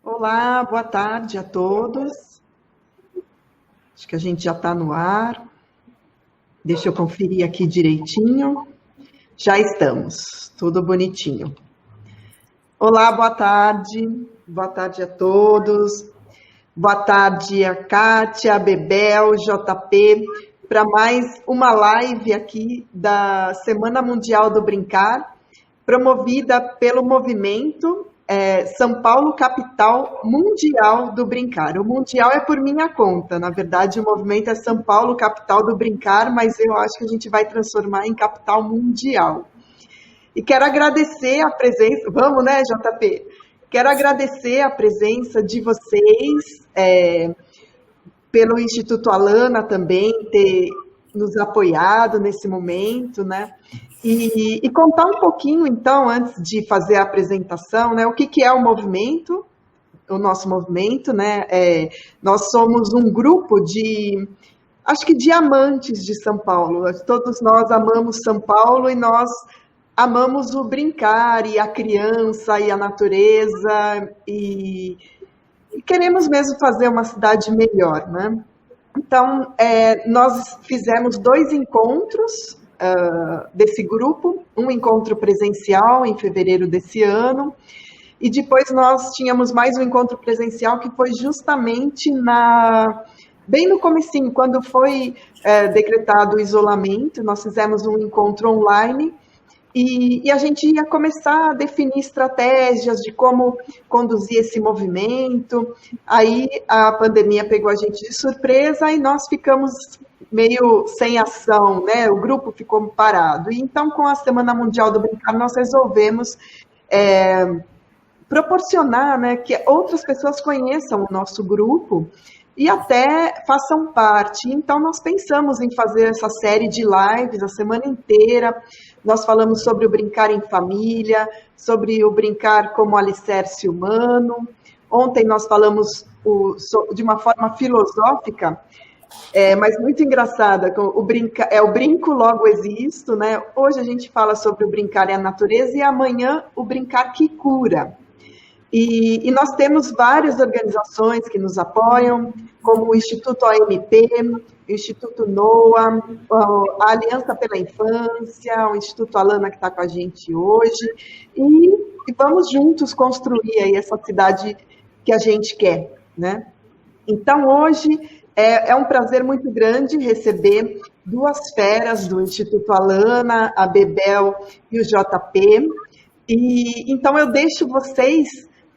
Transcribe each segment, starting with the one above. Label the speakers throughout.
Speaker 1: Olá, boa tarde a todos. Acho que a gente já está no ar. Deixa eu conferir aqui direitinho. Já estamos, tudo bonitinho. Olá, boa tarde. Boa tarde a todos. Boa tarde a Kátia, a Bebel, JP, para mais uma live aqui da Semana Mundial do Brincar, promovida pelo movimento São Paulo, capital mundial do brincar. O mundial é por minha conta, na verdade o movimento é São Paulo, capital do brincar, mas eu acho que a gente vai transformar em capital mundial. E quero agradecer a presença, vamos né, JP? Quero agradecer a presença de vocês, pelo Instituto Alana também ter nos apoiado nesse momento, né? E contar um pouquinho, então, antes de fazer a apresentação, né? O que é o movimento, o nosso movimento, né? Nós somos um grupo de, acho que de amantes de São Paulo. Todos nós amamos São Paulo e nós amamos o brincar e a criança e a natureza e queremos mesmo fazer uma cidade melhor, né? Então, nós fizemos 2 encontros desse grupo, um encontro presencial em fevereiro desse ano, e depois nós tínhamos mais um encontro presencial que foi justamente bem no comecinho, quando foi decretado o isolamento, nós fizemos um encontro online, e a gente ia começar a definir estratégias de como conduzir esse movimento. Aí a pandemia pegou a gente de surpresa e nós ficamos meio sem ação, né? O grupo ficou parado. E então, com a Semana Mundial do Brincar, nós resolvemos proporcionar, né, que outras pessoas conheçam o nosso grupo e até façam parte. Então, nós pensamos em fazer essa série de lives a semana inteira. Nós falamos sobre o brincar em família, sobre o brincar como alicerce humano. Ontem nós falamos de uma forma filosófica, mas muito engraçada, o brinco logo existo, né? Hoje a gente fala sobre o brincar e a natureza e amanhã o brincar que cura. E nós temos várias organizações que nos apoiam, como o Instituto OMP, o Instituto NOA, a Aliança pela Infância, o Instituto Alana que está com a gente hoje, e vamos juntos construir aí essa cidade que a gente quer, né? Então, hoje é um prazer muito grande receber 2 feras do Instituto Alana, a Bebel e o JP, e então eu deixo vocês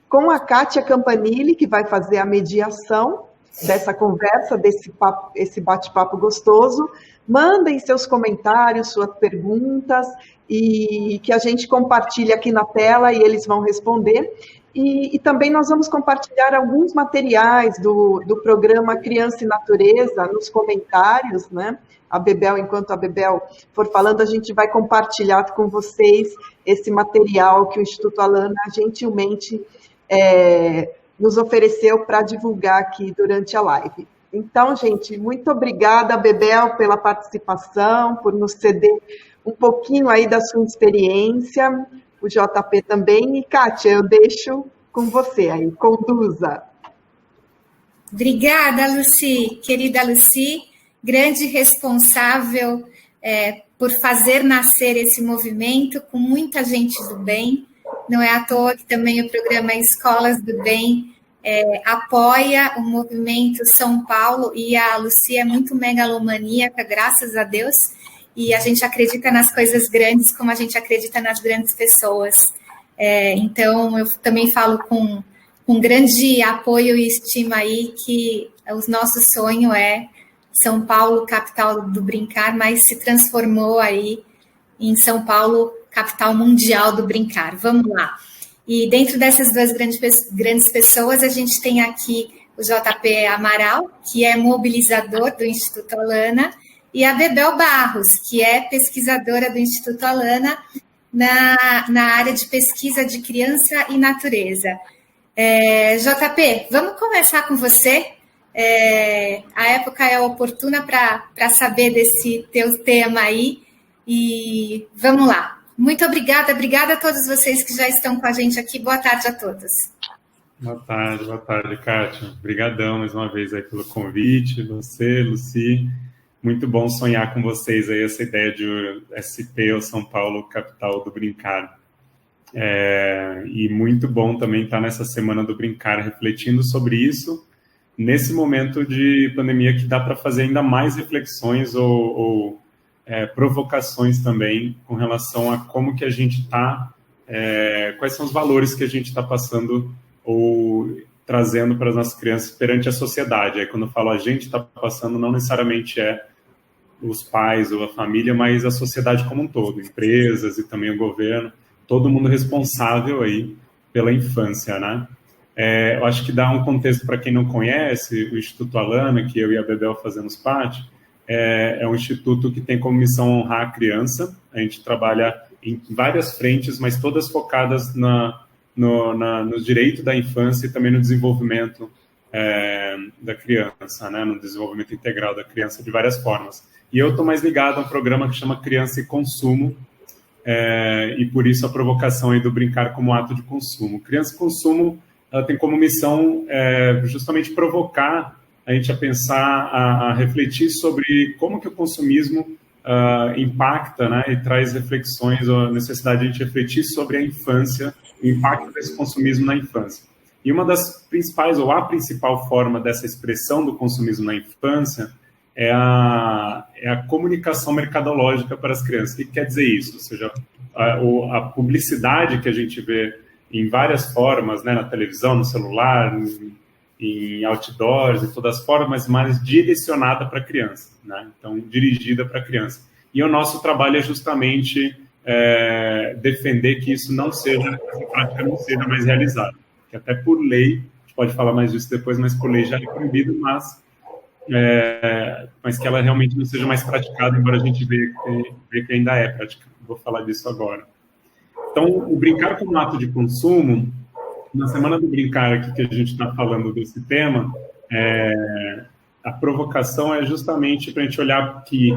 Speaker 1: com a Kátia Campanile, que vai fazer a mediação dessa conversa, esse bate-papo gostoso. Mandem seus comentários, suas perguntas, e que a gente compartilhe aqui na tela e eles vão responder. E também nós vamos compartilhar alguns materiais do programa Criança e Natureza nos comentários, né? Enquanto a Bebel for falando, a gente vai compartilhar com vocês esse material que o Instituto Alana gentilmente nos ofereceu para divulgar aqui durante a live. Então, gente, muito obrigada, Bebel, pela participação, por nos ceder um pouquinho aí da sua experiência, o JP também, e Kátia, eu deixo com você aí, conduza.
Speaker 2: Obrigada, Lucy, querida Lucy, grande responsável por fazer nascer esse movimento com muita gente do bem. Não é à toa que também o programa Escolas do Bem apoia o movimento São Paulo, e a Lucy é muito megalomaníaca, graças a Deus, e a gente acredita nas coisas grandes como a gente acredita nas grandes pessoas. Então, eu também falo com grande apoio e estima aí que o nosso sonho é São Paulo, capital do brincar, mas se transformou aí em São Paulo, capital mundial do brincar. Vamos lá. E dentro dessas 2 grandes pessoas, a gente tem aqui o JP Amaral, que é mobilizador do Instituto Alana, e a Bebel Barros, que é pesquisadora do Instituto Alana na área de pesquisa de criança e natureza. JP, vamos começar com você. A época é oportuna para saber desse teu tema aí, e vamos lá. Muito obrigada a todos vocês que já estão com a gente aqui. Boa tarde a todos.
Speaker 3: Boa tarde, Kátia. Obrigadão mais uma vez aí pelo convite, você, Lucy. Muito bom sonhar com vocês aí essa ideia de SP ou São Paulo, capital do brincar. E muito bom também estar nessa semana do brincar, refletindo sobre isso, nesse momento de pandemia que dá para fazer ainda mais reflexões ou provocações também com relação a como que a gente está, quais são os valores que a gente está passando ou trazendo para as nossas crianças perante a sociedade. Aí quando eu falo a gente está passando, não necessariamente é os pais ou a família, mas a sociedade como um todo, empresas e também o governo, todo mundo responsável aí pela infância, né? Eu acho que dá um contexto para quem não conhece, o Instituto Alana, que eu e a Bebel fazemos parte, é um instituto que tem como missão honrar a criança. A gente trabalha em várias frentes, mas todas focadas no direito da infância e também no desenvolvimento da criança, né? No desenvolvimento integral da criança de várias formas. E eu estou mais ligado a um programa que chama Criança e Consumo, e por isso a provocação aí do brincar como ato de consumo. Criança e Consumo, ela tem como missão justamente provocar a gente a pensar, a refletir sobre como que o consumismo impacta, né, e traz reflexões, ou a necessidade de a gente refletir sobre a infância, o impacto desse consumismo na infância. E uma das principais, ou a principal forma dessa expressão do consumismo na infância é a comunicação mercadológica para as crianças. O que quer dizer isso? Ou seja, a publicidade que a gente vê em várias formas, né, na televisão, no celular, em outdoors, de todas as formas, mas direcionada para a criança, né? Então, dirigida para a criança. E o nosso trabalho é justamente defender que isso não seja, essa prática não seja mais realizada. Que até por lei, a gente pode falar mais disso depois, mas por lei já é proibido, mas que ela realmente não seja mais praticada, embora a gente veja que ainda é praticada. Vou falar disso agora. Então, o brincar como ato de consumo, na Semana do Brincar aqui que a gente está falando desse tema, a provocação é justamente para a gente olhar que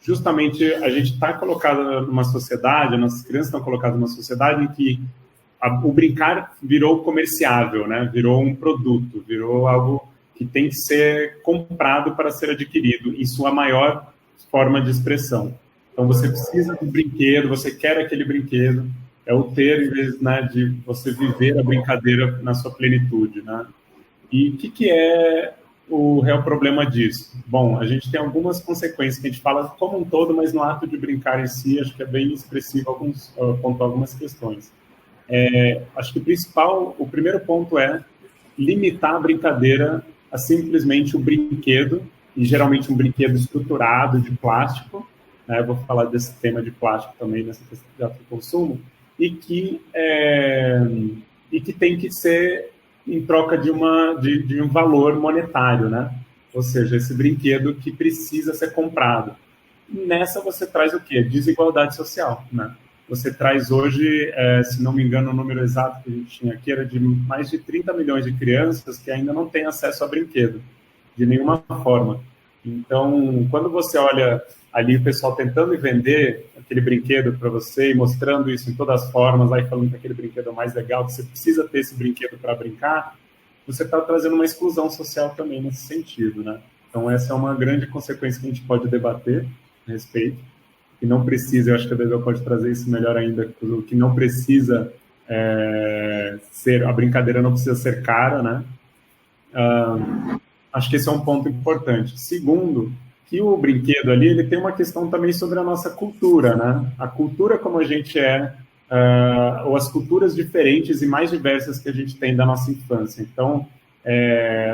Speaker 3: justamente a gente está colocado numa sociedade, nossas crianças estão colocadas numa sociedade em que o brincar virou comerciável, né? Virou um produto, virou algo que tem que ser comprado para ser adquirido, em sua maior forma de expressão. Então, você precisa do brinquedo, você quer aquele brinquedo, é o ter, em vez, né, de você viver a brincadeira na sua plenitude, né? E o que é o real problema disso? Bom, a gente tem algumas consequências que a gente fala como um todo, mas no ato de brincar em si, acho que é bem expressivo pontuar algumas questões. Acho que o primeiro ponto é limitar a brincadeira a simplesmente o brinquedo, e geralmente um brinquedo estruturado de plástico, né? Eu vou falar desse tema de plástico também nessa questão de autoconsumo, e que tem que ser em troca de um valor monetário, né? Ou seja, esse brinquedo que precisa ser comprado. Nessa você traz o quê? Desigualdade social, né? Você traz hoje, se não me engano, o número exato que a gente tinha aqui era de mais de 30 milhões de crianças que ainda não têm acesso a brinquedo, de nenhuma forma. Então, quando você olha ali o pessoal tentando vender aquele brinquedo para você e mostrando isso em todas as formas, aí falando que aquele brinquedo é mais legal, que você precisa ter esse brinquedo para brincar, você está trazendo uma exclusão social também nesse sentido, né? Então, essa é uma grande consequência que a gente pode debater a respeito. Que não precisa, eu acho que a Bebel pode trazer isso melhor ainda, o que não precisa a brincadeira não precisa ser cara, né? Acho que esse é um ponto importante. Segundo, que o brinquedo ali, ele tem uma questão também sobre a nossa cultura, né? A cultura como a gente ou as culturas diferentes e mais diversas que a gente tem da nossa infância. Então,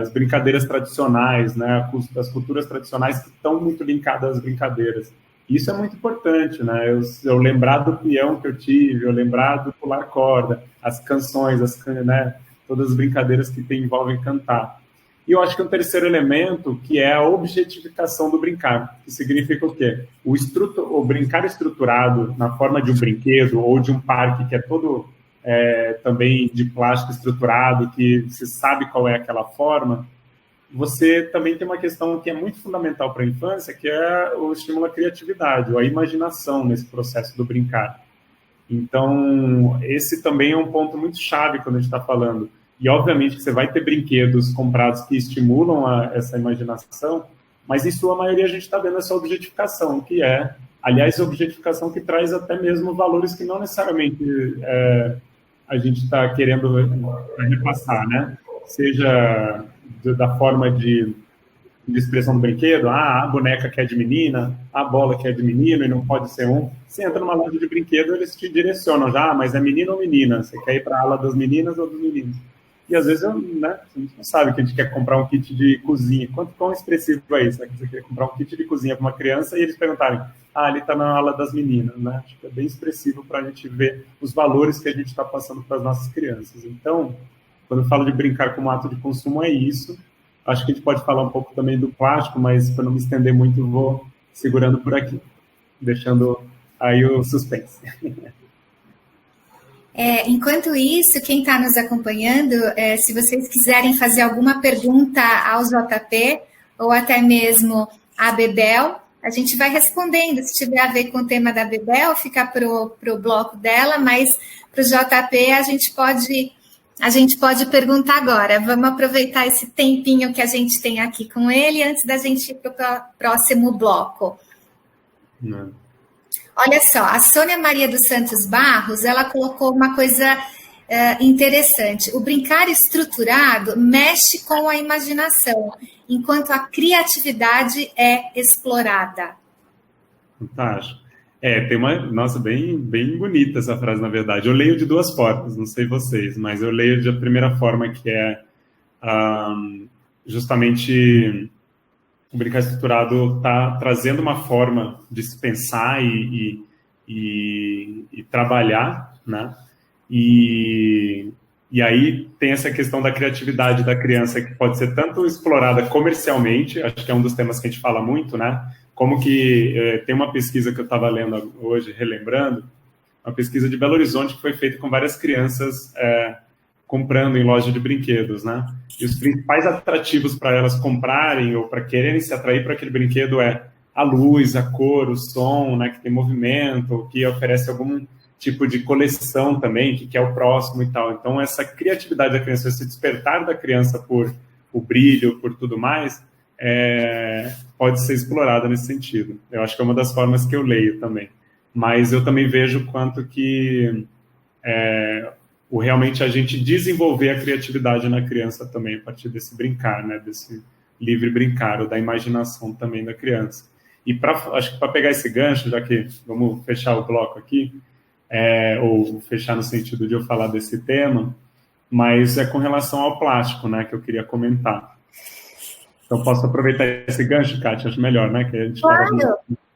Speaker 3: as brincadeiras tradicionais, né? As culturas tradicionais que estão muito linkadas às brincadeiras. Isso é muito importante, né? Eu lembrar do peão que eu tive, eu lembrar do pular corda, as canções, né? Todas as brincadeiras que envolvem cantar. E eu acho que um terceiro elemento, que é a objetificação do brincar, que significa o quê? O brincar estruturado na forma de um brinquedo ou de um parque que é todo também de plástico estruturado, que se sabe qual é aquela forma, você também tem uma questão que é muito fundamental para a infância, que é o estímulo à criatividade, ou à imaginação nesse processo do brincar. Então, esse também é um ponto muito chave quando a gente está falando. E, obviamente, que você vai ter brinquedos comprados que estimulam essa imaginação, mas, em sua maioria, a gente está vendo essa objetificação, que é, aliás, objetificação que traz até mesmo valores que não necessariamente a gente está querendo repassar, né? Seja da forma de expressão do brinquedo, a boneca que é de menina, a bola que é de menino e não pode ser um. Você entra numa loja de brinquedo, eles te direcionam já, mas é menino ou menina? Você quer ir para a ala das meninas ou dos meninos? E às vezes, né, a gente não sabe que a gente quer comprar um kit de cozinha. Quão expressivo é isso? Né? Você quer comprar um kit de cozinha para uma criança e eles perguntarem, ele está na ala das meninas, né? Acho que é bem expressivo para a gente ver os valores que a gente está passando para as nossas crianças. Então, quando eu falo de brincar como ato de consumo, é isso. Acho que a gente pode falar um pouco também do plástico, mas para não me estender muito, vou segurando por aqui, deixando aí o suspense.
Speaker 2: Enquanto isso, quem está nos acompanhando, se vocês quiserem fazer alguma pergunta ao JP, ou até mesmo à Bebel, a gente vai respondendo. Se tiver a ver com o tema da Bebel, fica para o bloco dela, mas para o JP a gente pode perguntar agora. Vamos aproveitar esse tempinho que a gente tem aqui com ele antes da gente ir para o próximo bloco.
Speaker 3: Não.
Speaker 2: Olha só, a Sônia Maria dos Santos Barros, ela colocou uma coisa interessante. O brincar estruturado mexe com a imaginação, enquanto a criatividade é explorada.
Speaker 3: Fantástico. Tem uma... Nossa, bem bonita essa frase, na verdade. Eu leio de duas formas, não sei vocês, mas eu leio de a primeira forma, que é justamente o brincar estruturado está trazendo uma forma de se pensar e trabalhar, né? E aí tem essa questão da criatividade da criança, que pode ser tanto explorada comercialmente, acho que é um dos temas que a gente fala muito, né? Como que tem uma pesquisa que eu estava lendo hoje, relembrando, uma pesquisa de Belo Horizonte que foi feita com várias crianças comprando em loja de brinquedos, né? E os principais atrativos para elas comprarem ou para quererem se atrair para aquele brinquedo é a luz, a cor, o som, né? Que tem movimento, que oferece algum tipo de coleção também, que é o próximo e tal. Então, essa criatividade da criança, esse despertar da criança por o brilho, por tudo mais, pode ser explorada nesse sentido. Eu acho que é uma das formas que eu leio também. Mas eu também vejo quanto que realmente a gente desenvolver a criatividade na criança também, a partir desse brincar, né? Desse livre brincar, ou da imaginação também da criança. E acho que para pegar esse gancho, já que vamos fechar o bloco aqui, ou fechar no sentido de eu falar desse tema, mas com relação ao plástico, né, que eu queria comentar. Então, posso aproveitar esse gancho, Kátia? Acho melhor, né? Que a gente
Speaker 2: claro.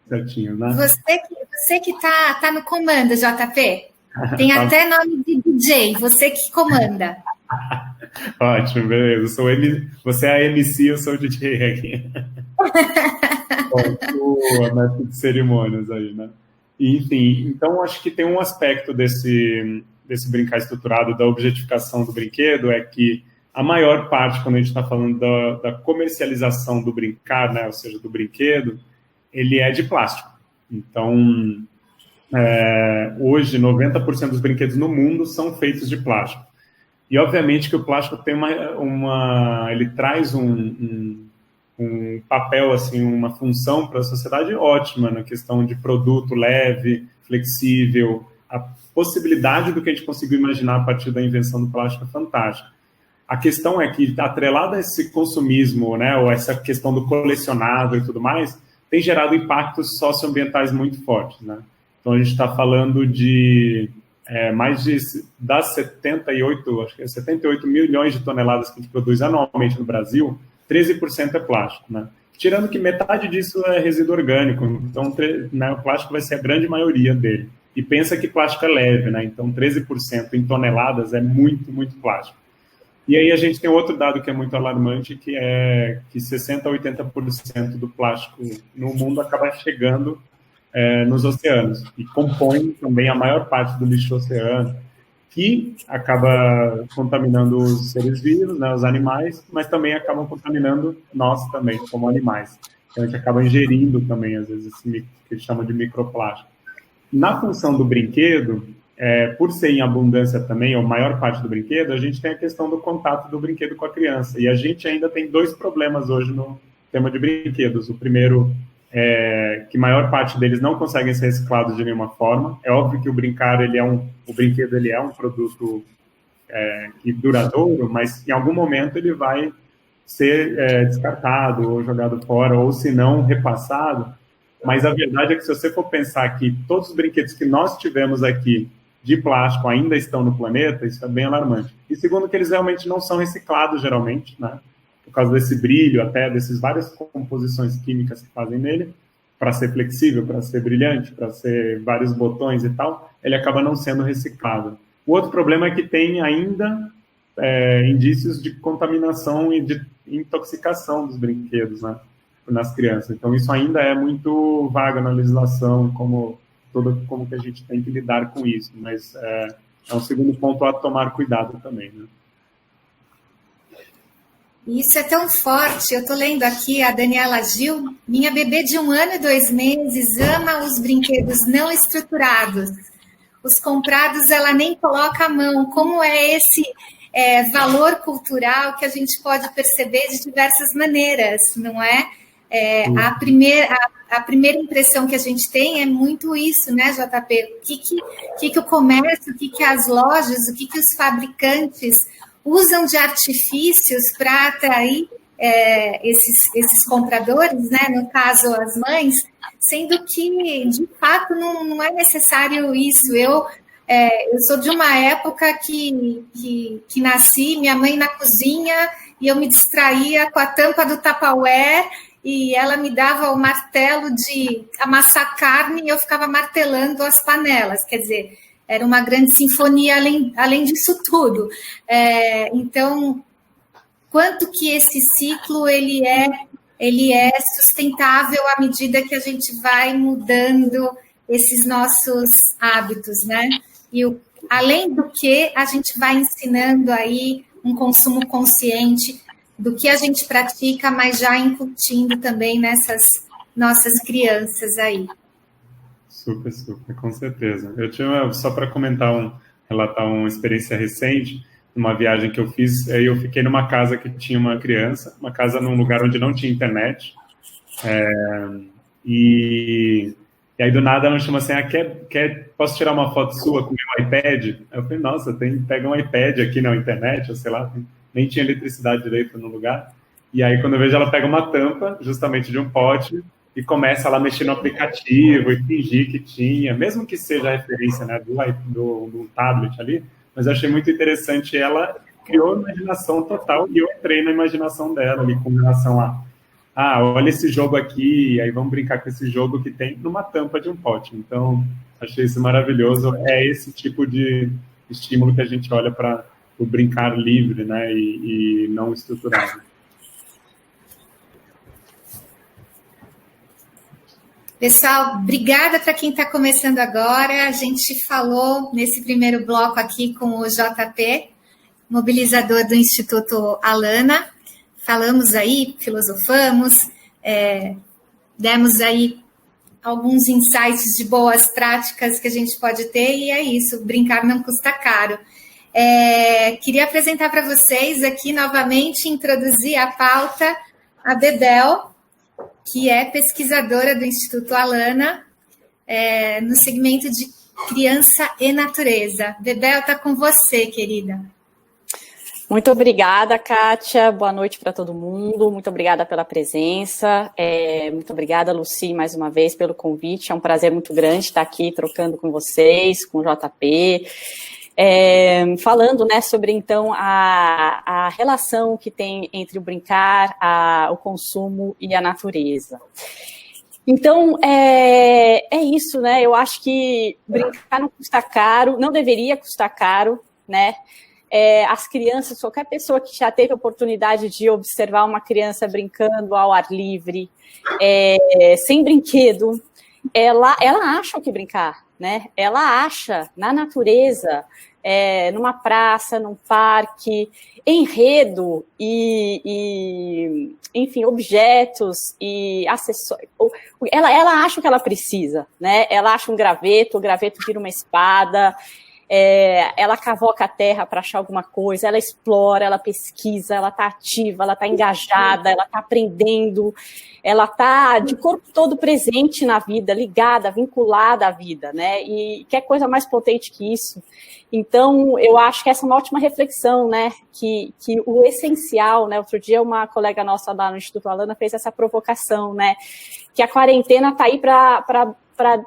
Speaker 3: Certinho, né?
Speaker 2: Você que tá no comando, JP. Tem até nome de DJ, você que comanda.
Speaker 3: Ótimo, beleza. Você é a MC, eu sou o DJ aqui. O mestre de cerimônias aí, né? Enfim, então acho que tem um aspecto desse brincar estruturado, da objetificação do brinquedo, é que a maior parte, quando a gente está falando da comercialização do brincar, né, ou seja, do brinquedo, ele é de plástico. Então, hoje, 90% dos brinquedos no mundo são feitos de plástico. E, obviamente, que o plástico tem ele traz um papel, assim, uma função para a sociedade ótima na questão de produto leve, flexível. A possibilidade do que a gente conseguiu imaginar a partir da invenção do plástico é fantástica. A questão é que, atrelada a esse consumismo, né, ou essa questão do colecionável e tudo mais, tem gerado impactos socioambientais muito fortes, né? Então, a gente está falando de das 78 milhões de toneladas que a gente produz anualmente no Brasil, 13% é plástico, né? Tirando que metade disso é resíduo orgânico, então, né, o plástico vai ser a grande maioria dele. E pensa que plástico é leve, né? Então, 13% em toneladas é muito, muito plástico. E aí a gente tem outro dado que é muito alarmante, que é que 60% a 80% do plástico no mundo acaba chegando nos oceanos, e compõe também a maior parte do lixo oceano, que acaba contaminando os seres vivos, né, os animais, mas também acabam contaminando nós também, como animais. Então a gente acaba ingerindo também, às vezes, esse que a gente chama de microplástico. Na função do brinquedo, por ser em abundância também, ou maior parte do brinquedo, a gente tem a questão do contato do brinquedo com a criança. E a gente ainda tem 2 problemas hoje no tema de brinquedos. O primeiro é que a maior parte deles não conseguem ser reciclados de nenhuma forma. É óbvio que o brinquedo ele é um produto duradouro, mas em algum momento ele vai ser descartado ou jogado fora, ou se não, repassado. Mas a verdade é que se você for pensar que todos os brinquedos que nós tivemos aqui de plástico ainda estão no planeta, isso é bem alarmante. E segundo, que eles realmente não são reciclados, geralmente, né? Por causa desse brilho, até dessas várias composições químicas que fazem nele, para ser flexível, para ser brilhante, para ser vários botões e tal, ele acaba não sendo reciclado. O outro problema é que tem ainda indícios de contaminação e de intoxicação dos brinquedos, né, nas crianças. Então, isso ainda é muito vago na legislação, como que a gente tem que lidar com isso. Mas é um segundo ponto a tomar cuidado também, né?
Speaker 2: Isso é tão forte. Eu estou lendo aqui a Daniela Gil. Minha bebê de 1 ano e 2 meses ama os brinquedos não estruturados. Os comprados ela nem coloca a mão. Como é esse valor cultural que a gente pode perceber de diversas maneiras, não é? A primeira impressão que a gente tem é muito isso, né, JP? O que o comércio, o que as lojas, o que os fabricantes usam de artifícios para atrair esses compradores, né? No caso, as mães, sendo que, de fato, não é necessário isso. Eu sou de uma época que nasci, minha mãe na cozinha, e eu me distraía com a tampa do Tupperware, e ela me dava o martelo de amassar carne, e eu ficava martelando as panelas, quer dizer, era uma grande sinfonia além disso tudo. Então, quanto que esse ciclo ele é sustentável à medida que a gente vai mudando esses nossos hábitos, né? E além do que, a gente vai ensinando aí um consumo consciente do que a gente pratica, mas já incutindo também nessas nossas crianças aí.
Speaker 3: Super, super, com certeza. Eu tinha, só para relatar uma experiência recente, uma viagem que eu fiz, eu fiquei numa casa que tinha uma criança, uma casa num lugar onde não tinha internet, e aí do nada ela me chama assim, posso tirar uma foto sua com o meu iPad? Aí eu falei, nossa, pega um iPad aqui na internet, ou sei lá, nem tinha eletricidade direito no lugar. E aí quando eu vejo, ela pega uma tampa, justamente de um pote, e começa lá a mexer no aplicativo e fingir que tinha, mesmo que seja a referência, né, do tablet ali, mas eu achei muito interessante, ela criou a imaginação total e eu entrei na imaginação dela ali com relação olha esse jogo aqui, aí vamos brincar com esse jogo que tem numa tampa de um pote. Então, achei isso maravilhoso. É esse tipo de estímulo que a gente olha para o brincar livre, né, e não estruturado.
Speaker 2: Pessoal, obrigada para quem está começando agora. A gente falou nesse primeiro bloco aqui com o JP, mobilizador do Instituto Alana. Falamos aí, filosofamos, demos aí alguns insights de boas práticas que a gente pode ter, e é isso, brincar não custa caro. Queria apresentar para vocês aqui novamente, introduzir a pauta, a Bebel, que é pesquisadora do Instituto Alana, no segmento de criança e natureza. Bebel, está com você, querida.
Speaker 4: Muito obrigada, Kátia. Boa noite para todo mundo. Muito obrigada pela presença. Muito obrigada, Lucy, mais uma vez, pelo convite. É um prazer muito grande estar aqui trocando com vocês, com o JP. Falando, né, sobre, então, a relação que tem entre o brincar, o consumo e a natureza. Então, é isso, né? Eu acho que brincar não custa caro, não deveria custar caro, né? As crianças, qualquer pessoa que já teve a oportunidade de observar uma criança brincando ao ar livre, sem brinquedo, ela acha o que brincar, né? Ela acha na natureza, numa praça, num parque, enredo e enfim, objetos e acessórios. Ela acha o que ela precisa, né? Ela acha um graveto, o graveto vira uma espada. ela cavoca a terra para achar alguma coisa, ela explora, ela pesquisa, ela está ativa, ela está engajada, ela está aprendendo, ela está de corpo todo presente na vida, ligada, vinculada à vida, né? E que coisa mais potente que isso? Então, eu acho que essa é uma ótima reflexão, né? Que o essencial, né? Outro dia uma colega nossa lá no Instituto Alana fez essa provocação, né? Que a quarentena está aí para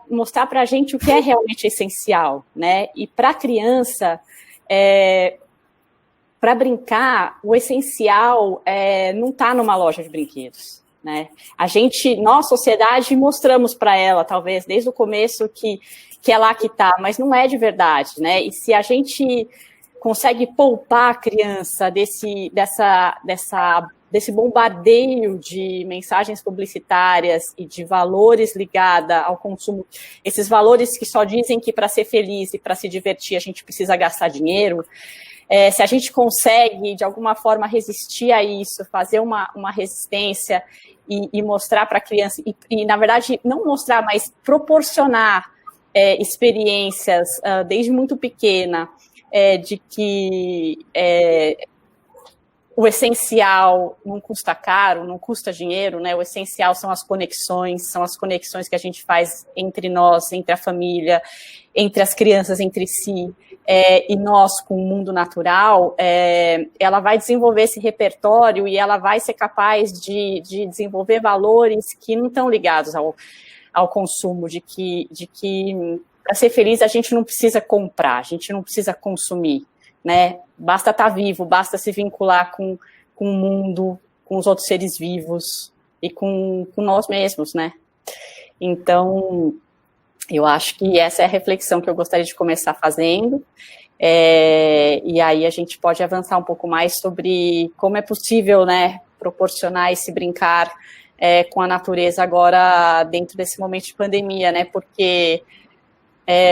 Speaker 4: mostrar para a gente o que é realmente essencial, né? E para a criança, para brincar, o essencial não está numa loja de brinquedos, né? Nós, sociedade, mostramos para ela, talvez, desde o começo, que é lá que está, mas não é de verdade, né? E se a gente consegue poupar a criança desse bombardeio de mensagens publicitárias e de valores ligados ao consumo, esses valores que só dizem que para ser feliz e para se divertir a gente precisa gastar dinheiro, se a gente consegue, de alguma forma, resistir a isso, fazer uma resistência e mostrar para a criança, e, na verdade, não mostrar, mas proporcionar experiências desde muito pequena, de que o essencial não custa caro, não custa dinheiro, né? O essencial são as conexões que a gente faz entre nós, entre a família, entre as crianças, entre si, e nós com o mundo natural. Ela vai desenvolver esse repertório e ela vai ser capaz de desenvolver valores que não estão ligados ao consumo, de que para ser feliz a gente não precisa comprar, a gente não precisa consumir, né? Basta estar vivo, basta se vincular com o mundo, com os outros seres vivos e com nós mesmos, né? Então, eu acho que essa é a reflexão que eu gostaria de começar fazendo, e aí a gente pode avançar um pouco mais sobre como é possível, né, proporcionar esse brincar com a natureza agora dentro desse momento de pandemia, né? Porque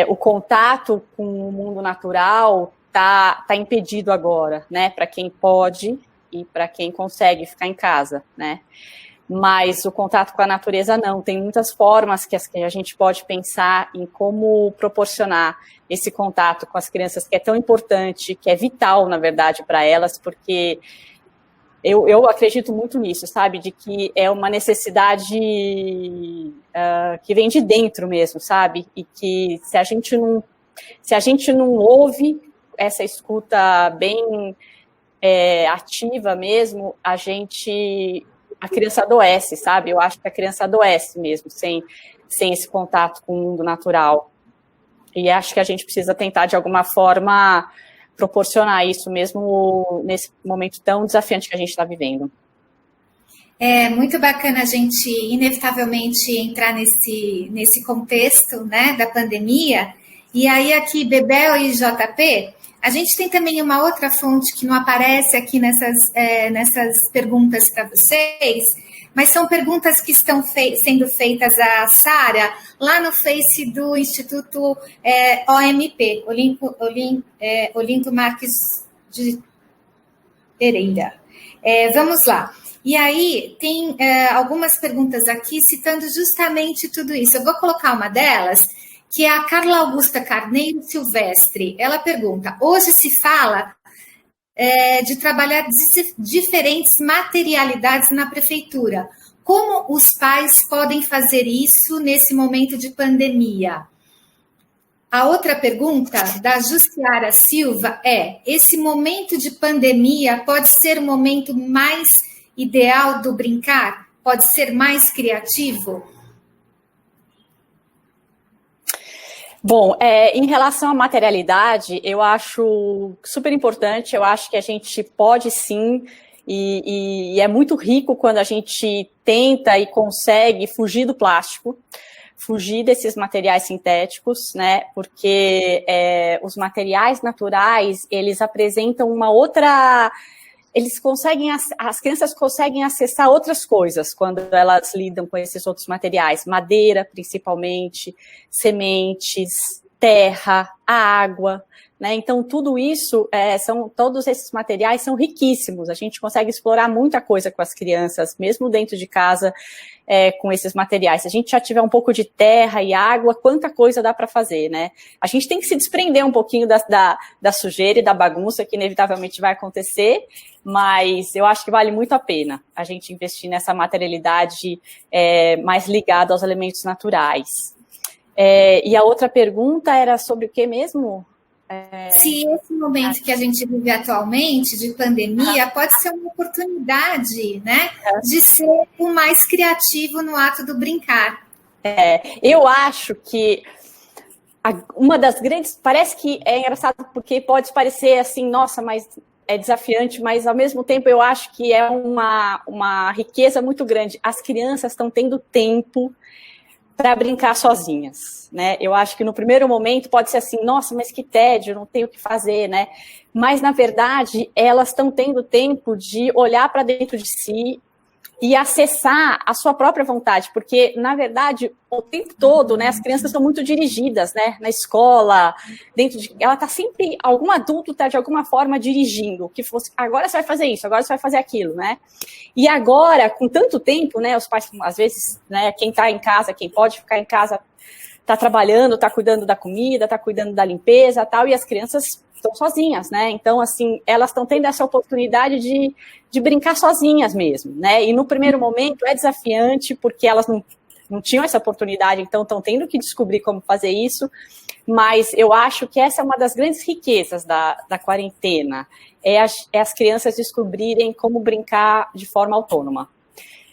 Speaker 4: o contato com o mundo natural tá impedido agora, né, para quem pode e para quem consegue ficar em casa, né, mas o contato com a natureza não, tem muitas formas que a gente pode pensar em como proporcionar esse contato com as crianças, que é tão importante, que é vital, na verdade, para elas, porque eu acredito muito nisso, sabe, de que é uma necessidade que vem de dentro mesmo, sabe, e que se a gente não ouve essa escuta bem ativa mesmo, a criança adoece, sabe? Eu acho que a criança adoece mesmo, sem esse contato com o mundo natural. E acho que a gente precisa tentar, de alguma forma, proporcionar isso mesmo nesse momento tão desafiante que a gente está vivendo.
Speaker 2: É muito bacana a gente, inevitavelmente, entrar nesse contexto, né, da pandemia. E aí, aqui, Bebel e JP, a gente tem também uma outra fonte que não aparece aqui nessas perguntas para vocês, mas são perguntas que estão sendo feitas a Sara lá no Face do Instituto OMP, Olinto Marques de Pereira. Vamos lá. E aí, tem algumas perguntas aqui citando justamente tudo isso. Eu vou colocar uma delas, que é a Carla Augusta Carneiro Silvestre. Ela pergunta: hoje se fala de trabalhar diferentes materialidades na prefeitura. Como os pais podem fazer isso nesse momento de pandemia? A outra pergunta, da Jussiara Silva, esse momento de pandemia pode ser o momento mais ideal do brincar? Pode ser mais criativo?
Speaker 4: Bom, em relação à materialidade, eu acho super importante, eu acho que a gente pode sim, e é muito rico quando a gente tenta e consegue fugir do plástico, fugir desses materiais sintéticos, né, porque os materiais naturais, eles apresentam uma outra... as crianças conseguem acessar outras coisas quando elas lidam com esses outros materiais, madeira, principalmente, sementes, terra, a água, né? Então, tudo isso, todos esses materiais são riquíssimos. A gente consegue explorar muita coisa com as crianças, mesmo dentro de casa, com esses materiais. Se a gente já tiver um pouco de terra e água, quanta coisa dá para fazer, né? A gente tem que se desprender um pouquinho da sujeira e da bagunça que inevitavelmente vai acontecer, mas eu acho que vale muito a pena a gente investir nessa materialidade mais ligada aos elementos naturais. E a outra pergunta era sobre o que mesmo?
Speaker 2: Se esse momento que a gente vive atualmente, de pandemia, pode ser uma oportunidade, né, de ser o mais criativo no ato do brincar.
Speaker 4: Eu acho que uma das grandes... Parece que é engraçado porque pode parecer assim, nossa, mas é desafiante, mas ao mesmo tempo eu acho que é uma riqueza muito grande. As crianças estão tendo tempo para brincar sozinhas, né? Eu acho que no primeiro momento pode ser assim, nossa, mas que tédio, não tenho o que fazer, né? Mas, na verdade, elas estão tendo tempo de olhar para dentro de si e acessar a sua própria vontade, porque, na verdade, o tempo todo, né, as crianças estão muito dirigidas, né, na escola, ela está sempre, algum adulto está, de alguma forma, dirigindo, que fosse, agora você vai fazer isso, agora você vai fazer aquilo, né, e agora, com tanto tempo, né, os pais, às vezes, né, quem está em casa, quem pode ficar em casa, está trabalhando, está cuidando da comida, está cuidando da limpeza, tal, e as crianças estão sozinhas, né? Então, assim, elas estão tendo essa oportunidade de brincar sozinhas mesmo, né? E no primeiro momento é desafiante, porque elas não tinham essa oportunidade, então estão tendo que descobrir como fazer isso, mas eu acho que essa é uma das grandes riquezas da quarentena, as crianças descobrirem como brincar de forma autônoma,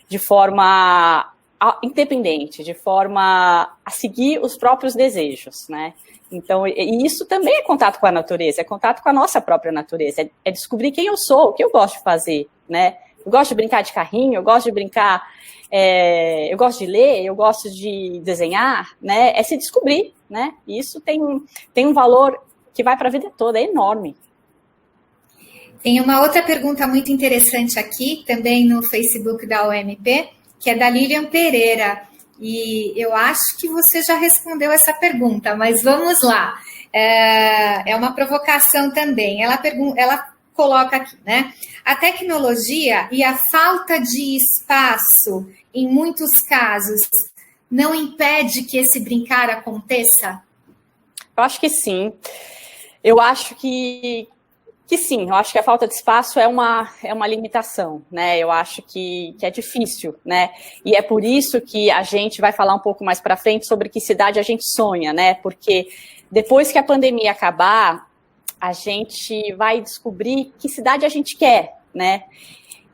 Speaker 4: de forma independente, de forma a seguir os próprios desejos, né? Então, e isso também é contato com a natureza, é contato com a nossa própria natureza, é descobrir quem eu sou, o que eu gosto de fazer, né? Eu gosto de brincar de carrinho, eu gosto de brincar, eu gosto de ler, eu gosto de desenhar, né? É se descobrir, né? E isso tem um valor que vai para a vida toda, é enorme.
Speaker 2: Tem uma outra pergunta muito interessante aqui, também no Facebook da UMP, que é da Lilian Pereira. E eu acho que você já respondeu essa pergunta, mas vamos lá. É uma provocação também. Ela coloca aqui, né? A tecnologia e a falta de espaço, em muitos casos, não impede que esse brincar aconteça?
Speaker 4: Eu acho que sim. Eu acho que sim, eu acho que a falta de espaço é uma limitação, né? Eu acho que é difícil, né? E é por isso que a gente vai falar um pouco mais para frente sobre que cidade a gente sonha, né? Porque depois que a pandemia acabar, a gente vai descobrir que cidade a gente quer, né?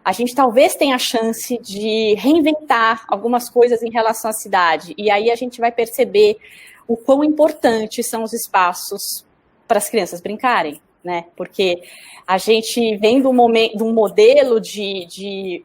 Speaker 4: A gente talvez tenha a chance de reinventar algumas coisas em relação à cidade, e aí a gente vai perceber o quão importantes são os espaços para as crianças brincarem, né? Porque a gente vem de um modelo de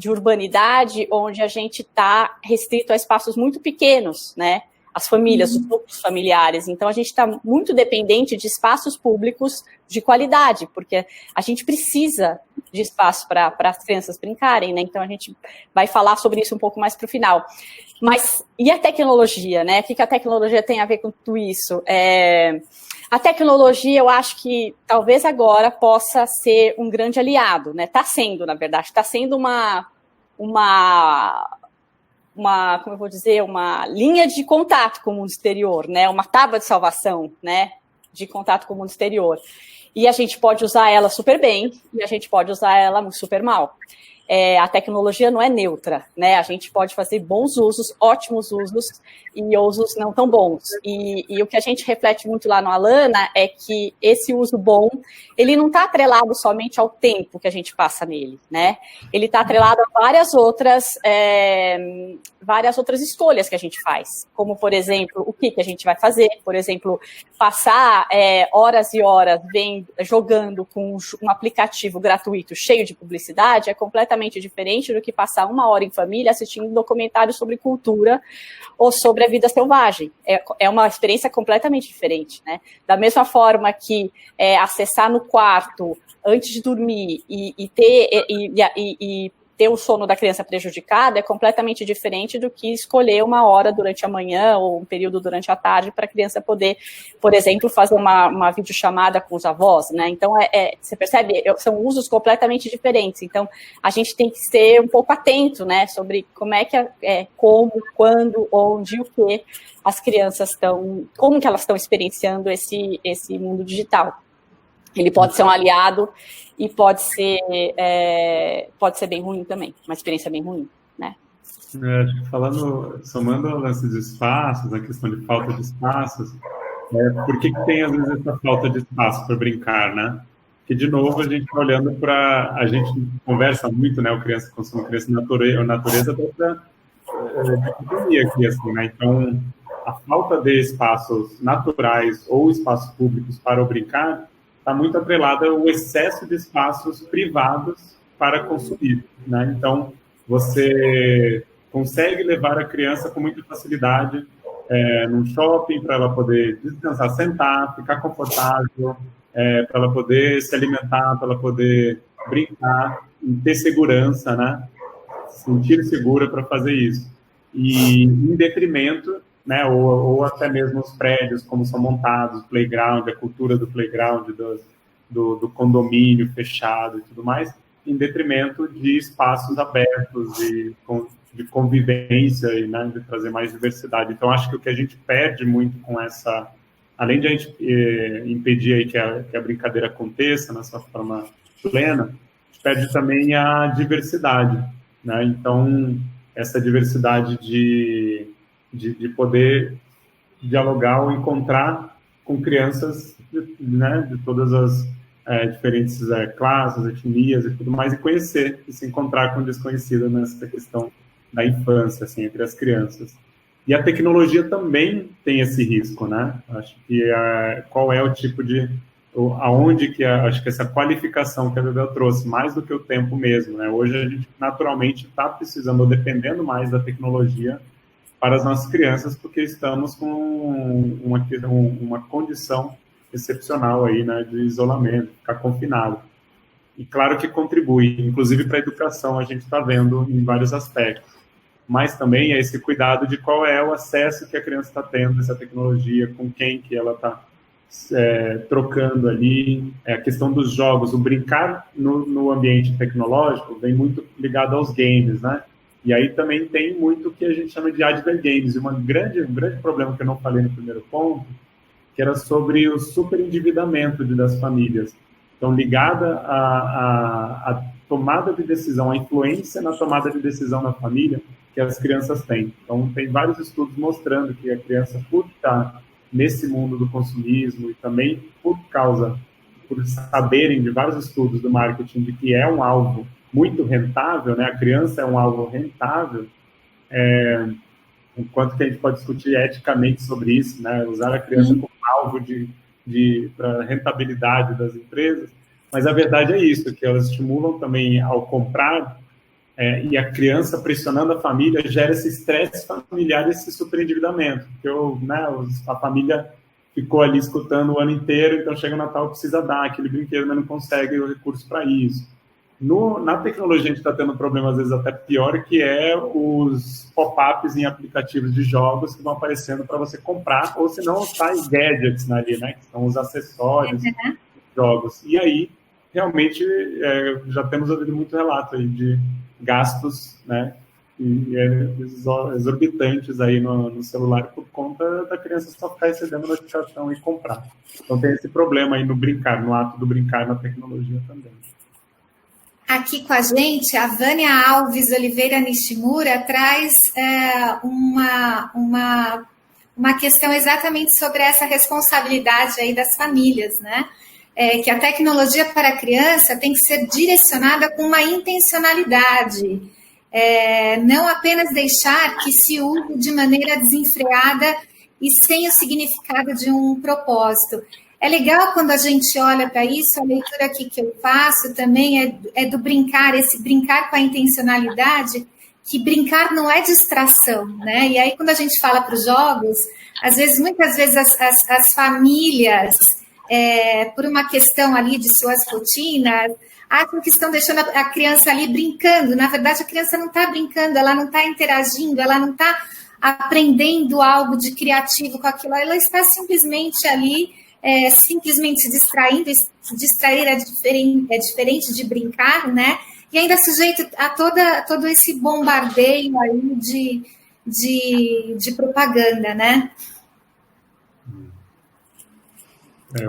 Speaker 4: urbanidade onde a gente está restrito a espaços muito pequenos, né? As famílias, os grupos familiares. Então, a gente está muito dependente de espaços públicos de qualidade, porque a gente precisa de espaço para as crianças brincarem, né? Então, a gente vai falar sobre isso um pouco mais para o final. Mas, e a tecnologia, né? O que a tecnologia tem a ver com tudo isso? A tecnologia, eu acho que talvez agora possa ser um grande aliado, né? Está sendo, na verdade, está sendo como eu vou dizer, uma linha de contato com o mundo exterior, né? Uma tábua de salvação, né? De contato com o mundo exterior. E a gente pode usar ela super bem e a gente pode usar ela super mal. A tecnologia não é neutra, né? A gente pode fazer bons usos, ótimos usos e usos não tão bons. E o que a gente reflete muito lá no Alana é que esse uso bom, ele não está atrelado somente ao tempo que a gente passa nele, né? Ele está atrelado a várias outras escolhas que a gente faz, como, por exemplo, o que a gente vai fazer, por exemplo, passar horas e horas jogando com um aplicativo gratuito cheio de publicidade é completamente diferente do que passar 1 hora em família assistindo um documentário sobre cultura ou sobre a vida selvagem. É uma experiência completamente diferente, né? Da mesma forma que acessar no quarto antes de dormir e ter o sono da criança prejudicado é completamente diferente do que escolher uma hora durante a manhã ou um período durante a tarde para a criança poder, por exemplo, fazer uma videochamada com os avós, né? Então, você percebe, são usos completamente diferentes. Então, a gente tem que ser um pouco atento, né, sobre como é que, como, quando, onde, o que as crianças estão, como que elas estão experienciando esse mundo digital. Ele pode ser um aliado e pode ser bem ruim também, uma experiência bem ruim, né?
Speaker 3: Somando ao lance de espaços, a questão de falta de espaços, por que tem às vezes essa falta de espaço para brincar, né? Porque, de novo, a gente está olhando para... A gente conversa muito, né? O criança consome criança natureza dessa epidemia aqui, assim, né? Então, a falta de espaços naturais ou espaços públicos para o brincar está muito atrelada ao excesso de espaços privados para consumir, né? Então, você consegue levar a criança com muita facilidade num shopping para ela poder descansar, sentar, ficar confortável, para ela poder se alimentar, para ela poder brincar, ter segurança, né? Se sentir segura para fazer isso. E em detrimento, né, ou até mesmo os prédios, como são montados, o playground, a cultura do playground, do condomínio fechado e tudo mais, em detrimento de espaços abertos e de convivência e, né, de trazer mais diversidade. Então, acho que o que a gente perde muito com essa... Além de a gente impedir aí que a brincadeira aconteça na sua forma plena, a gente perde também a diversidade, né? Então, essa diversidade de poder dialogar ou encontrar com crianças, né, de todas as diferentes classes, etnias e tudo mais, e conhecer e se encontrar com o desconhecido nessa questão da infância, assim, entre as crianças. E a tecnologia também tem esse risco, né? Acho que qual é o tipo de... aonde que acho que essa qualificação que a Bebel trouxe, mais do que o tempo mesmo, né? Hoje a gente naturalmente está precisando, ou dependendo mais da tecnologia para as nossas crianças, porque estamos com uma condição excepcional aí, né, de isolamento, ficar confinado. E claro que contribui, inclusive para a educação, a gente está vendo em vários aspectos. Mas também é esse cuidado de qual é o acesso que a criança está tendo a essa tecnologia, com quem que ela está trocando ali, a questão dos jogos, o brincar no ambiente tecnológico vem muito ligado aos games, né? E aí também tem muito o que a gente chama de adver games, um grande problema que eu não falei no primeiro ponto, que era sobre o superendividamento das famílias. Então, ligada à tomada de decisão, a influência na tomada de decisão na família que as crianças têm. Então, tem vários estudos mostrando que a criança, por estar nesse mundo do consumismo e também por saberem de vários estudos do marketing de que é um alvo muito rentável, né? A criança é um alvo rentável, enquanto que a gente pode discutir eticamente sobre isso, né? Usar a criança como alvo para rentabilidade das empresas, mas a verdade é isso, que elas estimulam também ao comprar, e a criança pressionando a família gera esse estresse familiar, esse superendividamento, porque a família ficou ali escutando o ano inteiro, então chega o Natal, precisa dar aquele brinquedo, mas não consegue o recurso para isso. Na tecnologia a gente está tendo um problema, às vezes, até pior, que é os pop-ups em aplicativos de jogos que vão aparecendo para você comprar, ou se não, os tais gadgets ali, né, que são os acessórios dos jogos. E aí, realmente, já temos ouvido muito relato aí de gastos, né, exorbitantes aí no celular por conta da criança só ficar recebendo notificação e comprar. Então tem esse problema aí no ato do brincar na tecnologia também.
Speaker 2: Aqui com a gente, a Vânia Alves Oliveira Nishimura traz uma questão exatamente sobre essa responsabilidade aí das famílias, né? Que a tecnologia para a criança tem que ser direcionada com uma intencionalidade, não apenas deixar que se use de maneira desenfreada e sem o significado de um propósito. É legal quando a gente olha para isso, a leitura aqui que eu faço também é do brincar, esse brincar com a intencionalidade, que brincar não é distração, né? E aí quando a gente fala para os jogos, muitas vezes as famílias por uma questão ali de suas rotinas, acham que estão deixando a criança ali brincando. Na verdade, a criança não está brincando, ela não está interagindo, ela não está aprendendo algo de criativo com aquilo, ela está simplesmente ali, simplesmente se distraindo. Distrair é diferente de brincar, né? E ainda sujeito a todo esse bombardeio aí de propaganda, né?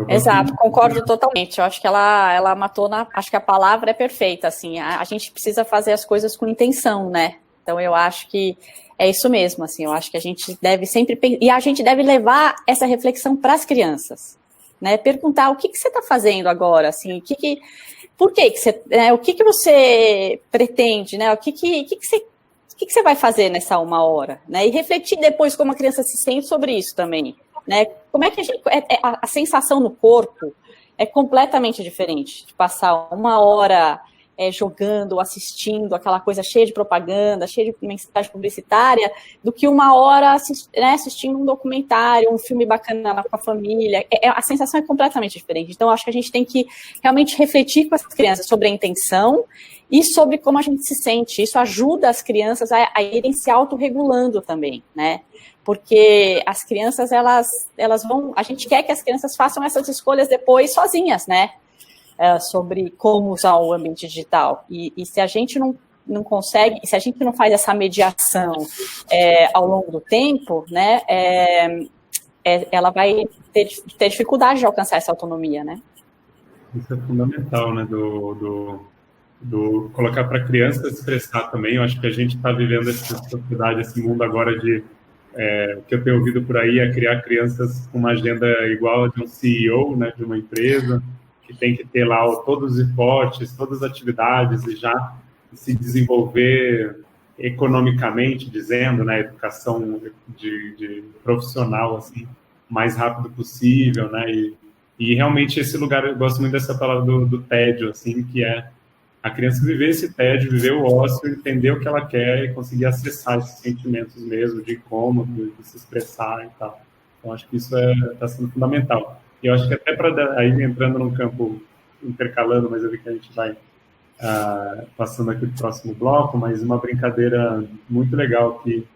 Speaker 4: Exato, concordo totalmente. Eu acho que ela matou acho que a palavra é perfeita, assim, a gente precisa fazer as coisas com intenção, né? Então eu acho que é isso mesmo, assim, eu acho que a gente deve sempre, e a gente deve levar essa reflexão para as crianças, né? Perguntar o que você está fazendo agora, assim, por que você, o que você pretende, né? O que você vai fazer nessa 1 hora, né? E refletir depois como a criança se sente sobre isso também. Né? Como é que a sensação no corpo é completamente diferente de passar 1 hora jogando, assistindo aquela coisa cheia de propaganda, cheia de mensagem publicitária, do que 1 hora assistindo um documentário, um filme bacana com a família. A sensação é completamente diferente. Então, acho que a gente tem que realmente refletir com as crianças sobre a intenção e sobre como a gente se sente. Isso ajuda as crianças a irem se autorregulando também, né? Porque as crianças, elas vão... A gente quer que as crianças façam essas escolhas depois sozinhas, né? Sobre como usar o ambiente digital. E se a gente não consegue, se a gente não faz essa mediação ao longo do tempo, né? Ela vai ter dificuldade de alcançar essa autonomia, né?
Speaker 3: Isso é fundamental, né? Do colocar para a criança se expressar também. Eu acho que a gente está vivendo essa sociedade, esse mundo agora que eu tenho ouvido por aí, é criar crianças com uma agenda igual a de um CEO, né, de uma empresa, que tem que ter lá todos os esportes, todas as atividades e já se desenvolver economicamente, dizendo, né, educação de profissional, assim, mais rápido possível, né, e realmente esse lugar, eu gosto muito dessa palavra do tédio, assim, que é a criança viver esse tédio, viver o ócio, entender o que ela quer e conseguir acessar esses sentimentos mesmo de incômodo, de se expressar e tal. Então, acho que isso está sendo fundamental. E eu acho que até para aí entrando num campo intercalando, mas eu vi que a gente vai passando aqui para o próximo bloco, mas uma brincadeira muito legal que,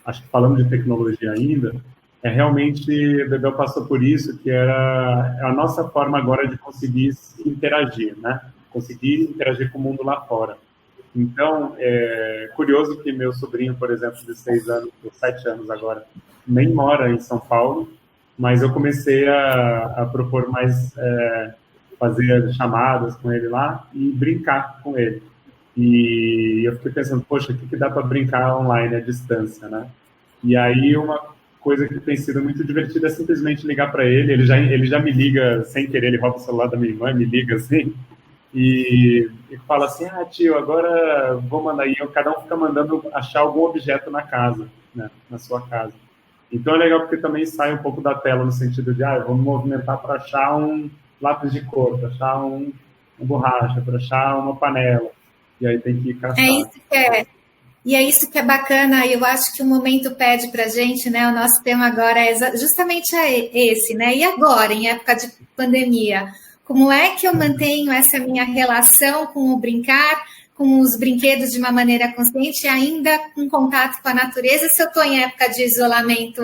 Speaker 3: acho que falando de tecnologia ainda, realmente, a Bebel passou por isso, que era a nossa forma agora de conseguir interagir, né? Conseguir interagir com o mundo lá fora. Então, é curioso que meu sobrinho, por exemplo, de 6 anos, ou 7 anos agora, nem mora em São Paulo, mas eu comecei a propor mais, fazer chamadas com ele lá e brincar com ele. E eu fiquei pensando, poxa, o que dá para brincar online à distância, né? E aí uma coisa que tem sido muito divertida é simplesmente ligar para ele, ele já me liga sem querer, ele rouba o celular da minha irmã, me liga assim, e fala assim, tio, agora vou mandar aí, cada um fica mandando achar algum objeto na casa, né, na sua casa. Então é legal porque também sai um pouco da tela no sentido de, vamos movimentar para achar um lápis de cor, para achar uma borracha, para achar uma panela, e aí tem que caçar.
Speaker 2: E é isso que é bacana, eu acho que o momento pede para a gente, né? O nosso tema agora é justamente esse, né? E agora, em época de pandemia, como é que eu mantenho essa minha relação com o brincar, com os brinquedos de uma maneira consciente, ainda com contato com a natureza, se eu estou em época de isolamento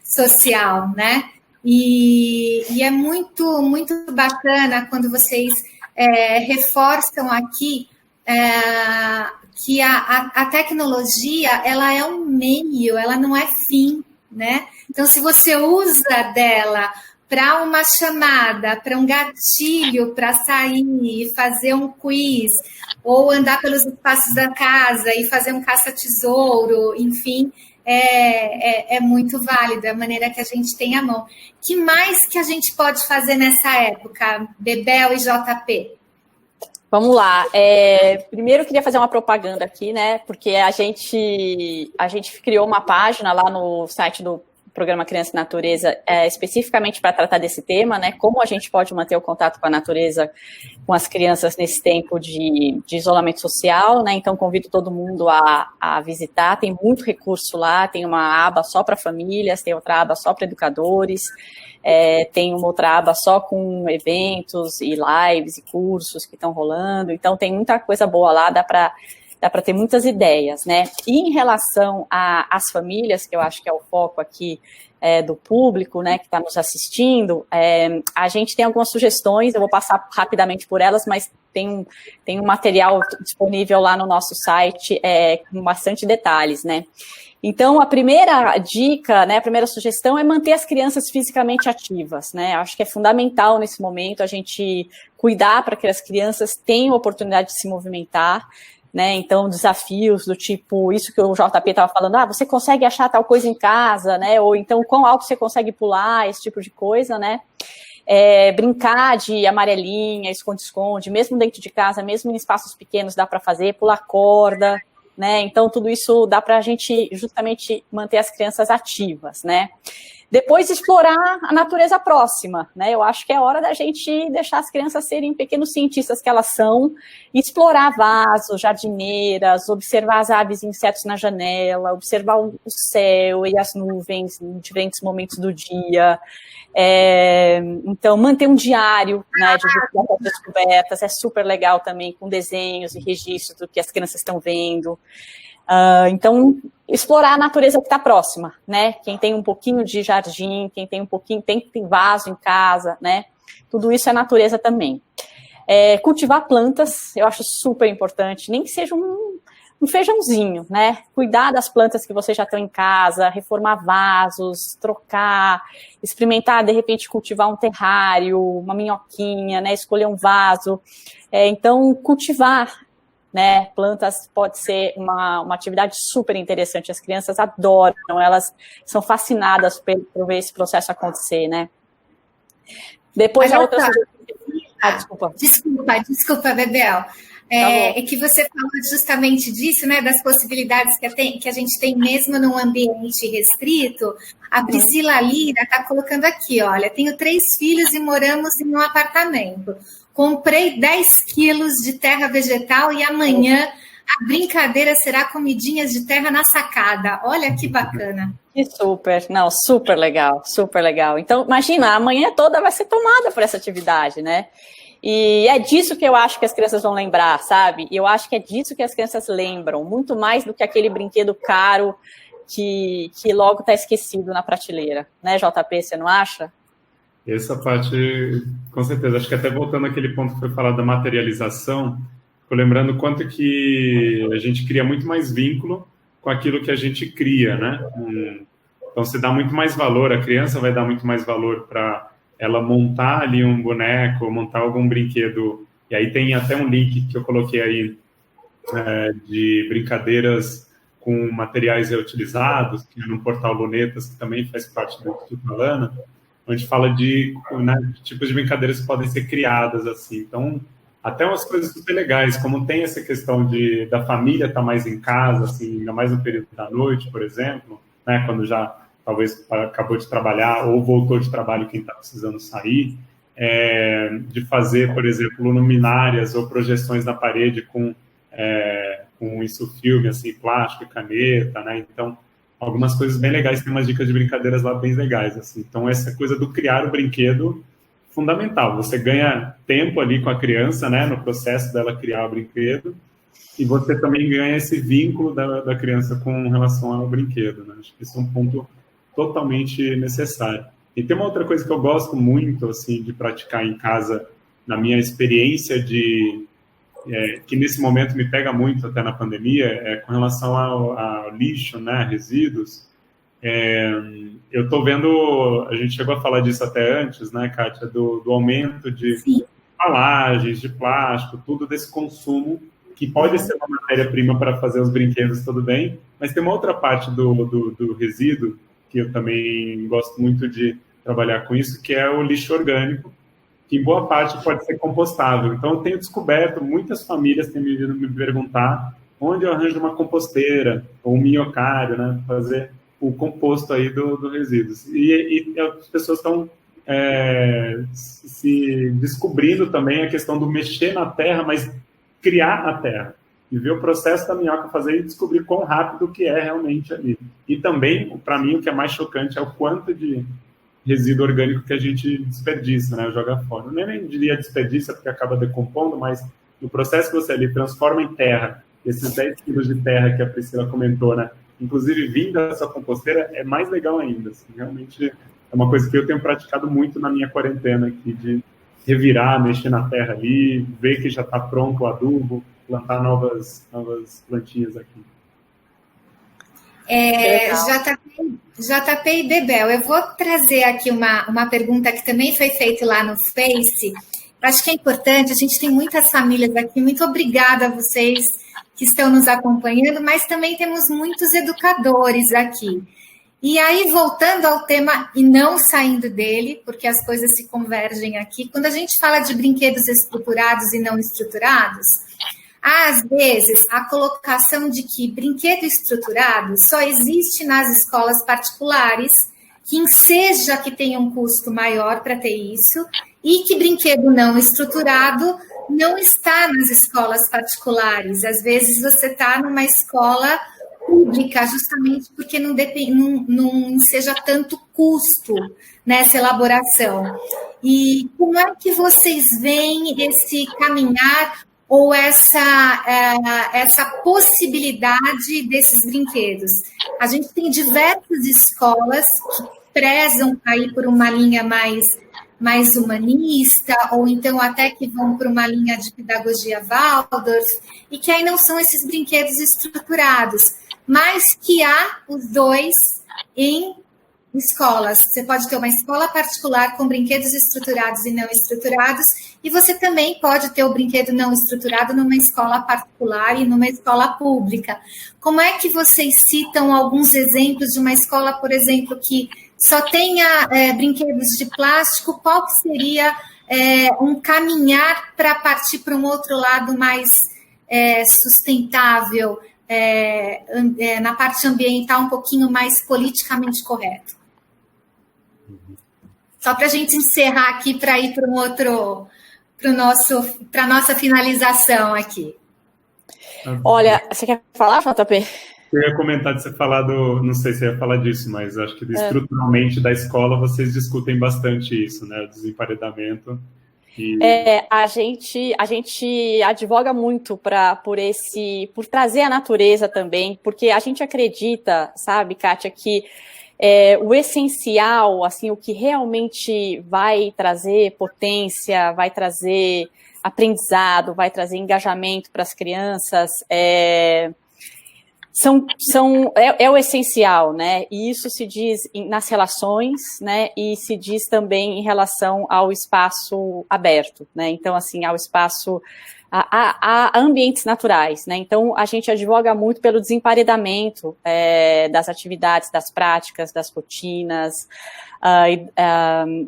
Speaker 2: social, né? E é muito, muito bacana quando vocês reforçam aqui que a tecnologia, ela é um meio, ela não é fim, né? Então, se você usa dela para uma chamada, para um gatilho, para sair e fazer um quiz, ou andar pelos espaços da casa e fazer um caça-tesouro, enfim, é muito válido, é a maneira que a gente tem à mão. Que mais que a gente pode fazer nessa época, Bebel e JP?
Speaker 4: Vamos lá. Primeiro eu queria fazer uma propaganda aqui, né? Porque a gente criou uma página lá no site do programa Criança e Natureza especificamente para tratar desse tema, né? Como a gente pode manter o contato com a natureza, com as crianças nesse tempo de isolamento social, né? Então, convido todo mundo a visitar. Tem muito recurso lá, tem uma aba só para famílias, tem outra aba só para educadores, tem uma outra aba só com eventos e lives e cursos que estão rolando. Então, tem muita coisa boa lá, dá para ter muitas ideias, né? E em relação às famílias, que eu acho que é o foco aqui do público, né, que está nos assistindo, a gente tem algumas sugestões, eu vou passar rapidamente por elas, mas tem um material disponível lá no nosso site com bastante detalhes, né? Então, a primeira dica, né, a primeira sugestão é manter as crianças fisicamente ativas, né? Acho que é fundamental nesse momento a gente cuidar para que as crianças tenham a oportunidade de se movimentar, né? Então, desafios do tipo, isso que o JP estava falando, você consegue achar tal coisa em casa, né? Ou então, quão alto você consegue pular, esse tipo de coisa, né? Brincar de amarelinha, esconde-esconde, mesmo dentro de casa, mesmo em espaços pequenos dá para fazer, pular corda, né? Então, tudo isso dá para a gente justamente manter as crianças ativas, né? Depois, explorar a natureza próxima, né? Eu acho que é hora da gente deixar as crianças serem pequenos cientistas que elas são, explorar vasos, jardineiras, observar as aves e insetos na janela, observar o céu e as nuvens em diferentes momentos do dia. Então, manter um diário, né, de descobertas é super legal também, com desenhos e registros do que as crianças estão vendo. Então, explorar a natureza que está próxima, né? Quem tem um pouquinho de jardim, quem tem tem vaso em casa, né? Tudo isso é natureza também. Cultivar plantas, eu acho super importante, nem que seja um feijãozinho, né? Cuidar das plantas que você já tem em casa, reformar vasos, trocar, experimentar, de repente, cultivar um terrário, uma minhoquinha, né? Escolher um vaso. Então, cultivar, né, plantas pode ser uma atividade super interessante, as crianças adoram, elas são fascinadas por ver esse processo acontecer, né. Depois a outra...
Speaker 2: Desculpa, Bebel. É que você falou justamente disso, né, das possibilidades que a gente tem mesmo num ambiente restrito. A Priscila Lira está colocando aqui, olha, tenho 3 filhos e moramos em um apartamento. Comprei 10 quilos de terra vegetal e amanhã a brincadeira será comidinhas de terra na sacada. Olha que bacana.
Speaker 4: Que super legal, super legal. Então, imagina, a manhã toda vai ser tomada por essa atividade, né? E é disso que eu acho que as crianças vão lembrar, sabe? Eu acho que é disso que as crianças lembram, muito mais do que aquele brinquedo caro que logo está esquecido na prateleira, né, JP, você não acha?
Speaker 3: Essa parte, com certeza, acho que até voltando àquele ponto que foi falado da materialização, fico lembrando o quanto que a gente cria muito mais vínculo com aquilo que a gente cria, né? Então, se dá muito mais valor, a criança vai dar muito mais valor para ela montar ali um boneco, montar algum brinquedo, e aí tem até um link que eu coloquei aí de brincadeiras com materiais reutilizados, que é no portal Lunetas, que também faz parte do Instituto Alana, onde fala de tipos de brincadeiras que podem ser criadas, assim. Então, até umas coisas super legais, como tem essa questão da família estar mais em casa, assim, ainda mais no período da noite, por exemplo, né, quando já talvez acabou de trabalhar ou voltou de trabalho quem está precisando sair, de fazer, por exemplo, luminárias ou projeções na parede com isso filme, assim, plástico e caneta, né? Então, algumas coisas bem legais, tem umas dicas de brincadeiras lá bem legais, assim. Então, essa coisa do criar o brinquedo, fundamental. Você ganha tempo ali com a criança, né, no processo dela criar o brinquedo, e você também ganha esse vínculo da criança com relação ao brinquedo, né? Acho que isso é um ponto totalmente necessário. E tem uma outra coisa que eu gosto muito, assim, de praticar em casa, na minha experiência que nesse momento me pega muito até na pandemia, com relação ao lixo, né, resíduos. Eu estou vendo, a gente chegou a falar disso até antes, né, Kátia, do aumento de embalagens, de plástico, tudo desse consumo, que pode ser uma matéria-prima para fazer os brinquedos, tudo bem, mas tem uma outra parte do resíduo, que eu também gosto muito de trabalhar com isso, que é o lixo orgânico, que em boa parte pode ser compostável. Então, eu tenho descoberto, muitas famílias têm vindo me perguntar onde eu arranjo uma composteira ou um minhocário, né, fazer o composto aí do resíduos. E as pessoas estão se descobrindo também a questão do mexer na terra, mas criar a terra. E ver o processo da minhoca fazer e descobrir quão rápido que é realmente ali. E também, para mim, o que é mais chocante é o quanto de resíduo orgânico que a gente desperdiça, né? Joga fora. Eu nem diria desperdício, porque acaba decompondo, mas no processo que você ali transforma em terra, esses 10 quilos de terra que a Priscila comentou, né? Inclusive vindo dessa composteira, é mais legal ainda. Assim, realmente é uma coisa que eu tenho praticado muito na minha quarentena aqui, de revirar, mexer na terra ali, ver que já está pronto o adubo, plantar novas plantinhas aqui.
Speaker 2: JP e Bebel, eu vou trazer aqui uma pergunta que também foi feita lá no Face. Acho que é importante, a gente tem muitas famílias aqui, muito obrigada a vocês que estão nos acompanhando, mas também temos muitos educadores aqui. E aí, voltando ao tema e não saindo dele, porque as coisas se convergem aqui, quando a gente fala de brinquedos estruturados e não estruturados, às vezes a colocação de que brinquedo estruturado só existe nas escolas particulares, que enseja que tem um custo maior para ter isso, e que brinquedo não estruturado não está nas escolas particulares. Às vezes você está numa escola pública, justamente porque não seja tanto custo nessa elaboração. E como é que vocês veem esse caminhar ou essa possibilidade desses brinquedos? A gente tem diversas escolas que prezam aí por uma linha mais humanista, ou então até que vão para uma linha de pedagogia Waldorf, e que aí não são esses brinquedos estruturados, mas que há os dois em escolas. Você pode ter uma escola particular com brinquedos estruturados e não estruturados, e você também pode ter o brinquedo não estruturado numa escola particular e numa escola pública. Como é que vocês citam alguns exemplos de uma escola, por exemplo, que só tenha brinquedos de plástico? Qual que seria um caminhar para partir para um outro lado mais sustentável, na parte ambiental um pouquinho mais politicamente correto? Só para a gente encerrar aqui, para ir para para a nossa finalização aqui.
Speaker 4: Olha, você quer falar, JP?
Speaker 3: Eu ia comentar de você falar não sei se você ia falar disso, mas acho que estruturalmente da escola vocês discutem bastante isso, né? O desemparedamento.
Speaker 4: A gente advoga muito por trazer a natureza também, porque a gente acredita, sabe, Kátia, que o essencial, assim, o que realmente vai trazer potência, vai trazer aprendizado, vai trazer engajamento para as crianças, é o essencial, né? E isso se diz nas relações, né? E se diz também em relação ao espaço aberto, né? Então, assim, ao espaço, a ambientes naturais, né? Então, a gente advoga muito pelo desemparedamento das atividades, das práticas, das rotinas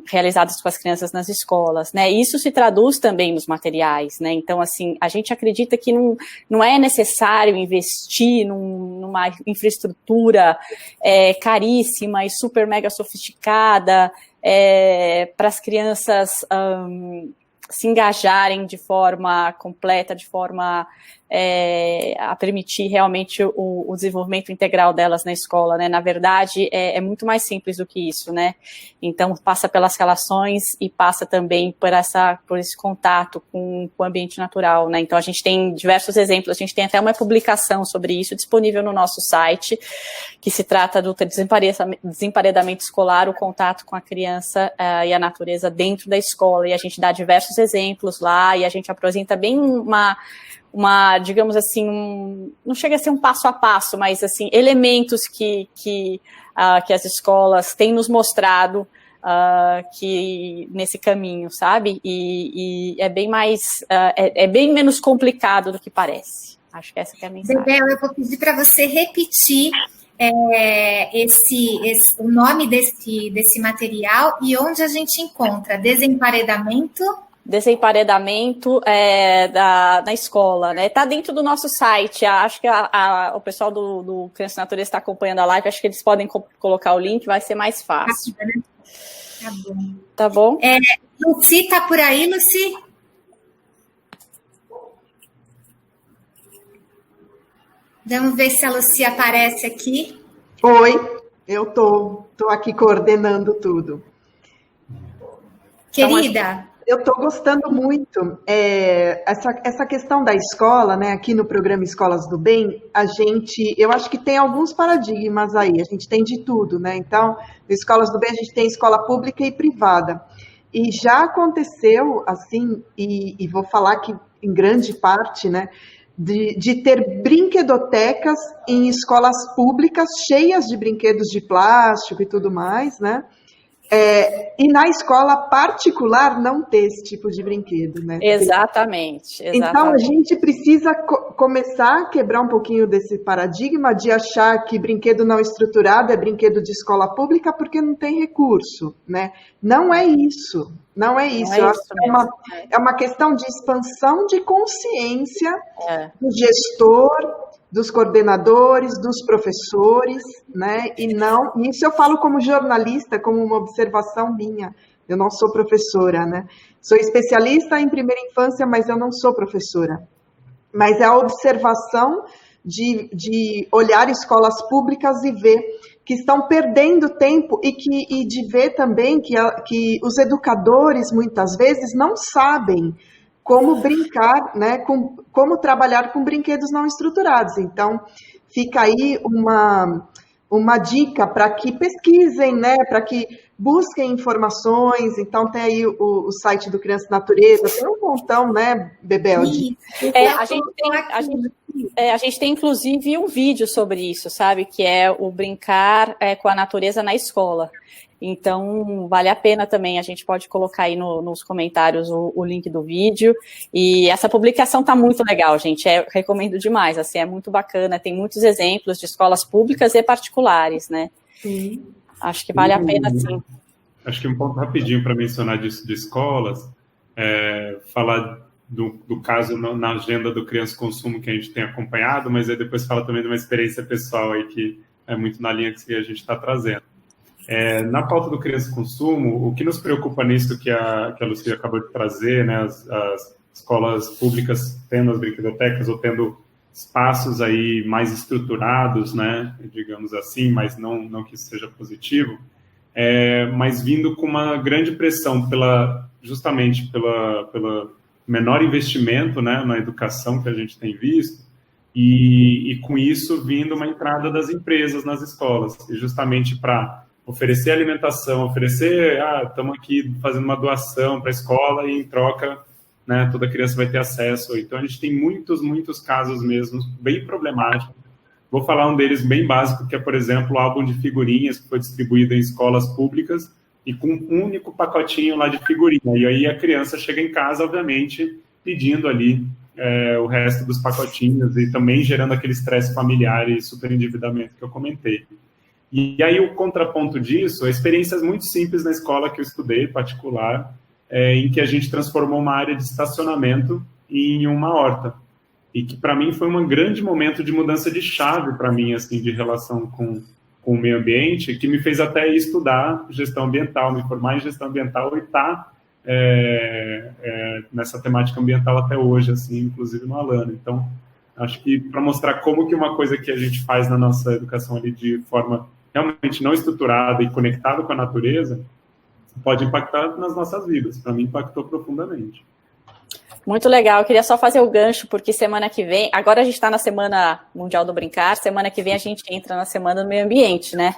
Speaker 4: realizadas com as crianças nas escolas, né? E isso se traduz também nos materiais, né? Então, assim, a gente acredita que não é necessário investir numa infraestrutura caríssima e super mega sofisticada para as crianças se engajarem de forma completa, de forma a permitir realmente o desenvolvimento integral delas na escola, né? Na verdade, é muito mais simples do que isso, né? Então, passa pelas relações e passa também por esse contato com o ambiente natural, né? Então, a gente tem diversos exemplos, a gente tem até uma publicação sobre isso disponível no nosso site, que se trata do desemparedamento escolar, o contato com a criança e a natureza dentro da escola, e a gente dá diversos exemplos lá, e a gente apresenta bem uma, digamos assim, não chega a ser um passo a passo, mas, assim, elementos que as escolas têm nos mostrado que nesse caminho, sabe? E é bem mais, é bem menos complicado do que parece. Acho que essa que é a mensagem.
Speaker 2: Bebel, eu vou pedir para você repetir o nome desse material e onde a gente encontra. Desemparedamento?
Speaker 4: desemparedamento na escola, né? Está dentro do nosso site. Acho que o pessoal do Criança e Natureza está acompanhando a live. Acho que eles podem colocar o link, vai ser mais fácil.
Speaker 2: Tá bom.
Speaker 4: Tá bom?
Speaker 2: Lucy, está por aí, Lucy? Vamos ver se a Lucy aparece aqui.
Speaker 1: Oi, eu tô aqui coordenando tudo.
Speaker 2: Querida...
Speaker 1: Eu estou gostando muito. Essa questão da escola, né? Aqui no programa Escolas do Bem, eu acho que tem alguns paradigmas aí. A gente tem de tudo, né? Então, no Escolas do Bem, a gente tem escola pública e privada. E já aconteceu, assim, e vou falar que em grande parte, né? De ter brinquedotecas em escolas públicas cheias de brinquedos de plástico e tudo mais, né? E na escola particular não ter esse tipo de brinquedo, né?
Speaker 4: Exatamente.
Speaker 1: Então, a gente precisa começar a quebrar um pouquinho desse paradigma de achar que brinquedo não estruturado é brinquedo de escola pública porque não tem recurso, né? Não é isso. Não é isso. Eu acho que é uma questão de expansão de consciência do gestor, dos coordenadores, dos professores, né? E isso eu falo como jornalista, como uma observação minha. Eu não sou professora, né? Sou especialista em primeira infância, mas eu não sou professora. Mas é a observação de olhar escolas públicas e ver que estão perdendo tempo e de ver também que os educadores, muitas vezes, não sabem como brincar, né, como trabalhar com brinquedos não estruturados. Então, fica aí uma dica para que pesquisem, né, para que busquem informações. Então, tem aí o site do Criança e Natureza, tem um montão, né, Bebel?
Speaker 4: A gente tem, inclusive, um vídeo sobre isso, sabe, que é o brincar com a natureza na escola. Então, vale a pena também, a gente pode colocar aí nos comentários o link do vídeo, e essa publicação está muito legal, gente, recomendo demais, assim, é muito bacana, tem muitos exemplos de escolas públicas e particulares, né? Sim. Acho que vale a pena, sim.
Speaker 3: Acho que um ponto rapidinho para mencionar disso de escolas, falar do caso na agenda do Criança Consumo que a gente tem acompanhado, mas aí depois fala também de uma experiência pessoal aí que é muito na linha que a gente está trazendo. Na pauta do Criança Consumo, o que nos preocupa nisso que a Lucia acabou de trazer, né, as escolas públicas tendo as brinquedotecas ou tendo espaços aí mais estruturados, né, digamos assim, mas não que isso seja positivo, mas vindo com uma grande pressão justamente pela menor investimento, né, na educação que a gente tem visto, e com isso vindo uma entrada das empresas nas escolas, e justamente para oferecer alimentação, estamos aqui fazendo uma doação para a escola e em troca, né, toda criança vai ter acesso. Então, a gente tem muitos casos mesmo bem problemáticos. Vou falar um deles bem básico, que é, por exemplo, o álbum de figurinhas que foi distribuído em escolas públicas e com um único pacotinho lá de figurinha. E aí a criança chega em casa, obviamente, pedindo ali o resto dos pacotinhos e também gerando aquele estresse familiar e superendividamento que eu comentei. E aí o contraponto disso, experiências muito simples na escola que eu estudei, particular, em que a gente transformou uma área de estacionamento em uma horta. E que para mim foi um grande momento de mudança de chave para mim, assim, de relação com o meio ambiente, que me fez até estudar gestão ambiental, me formar em gestão ambiental e estar nessa temática ambiental até hoje, assim, inclusive no Alana. Então, acho que para mostrar como que uma coisa que a gente faz na nossa educação ali de forma realmente não estruturada e conectada com a natureza, pode impactar nas nossas vidas. Para mim, impactou profundamente.
Speaker 4: Muito legal. Eu queria só fazer o gancho, porque semana que vem... Agora a gente está na Semana Mundial do Brincar, semana que vem a gente entra na Semana do Meio Ambiente, né?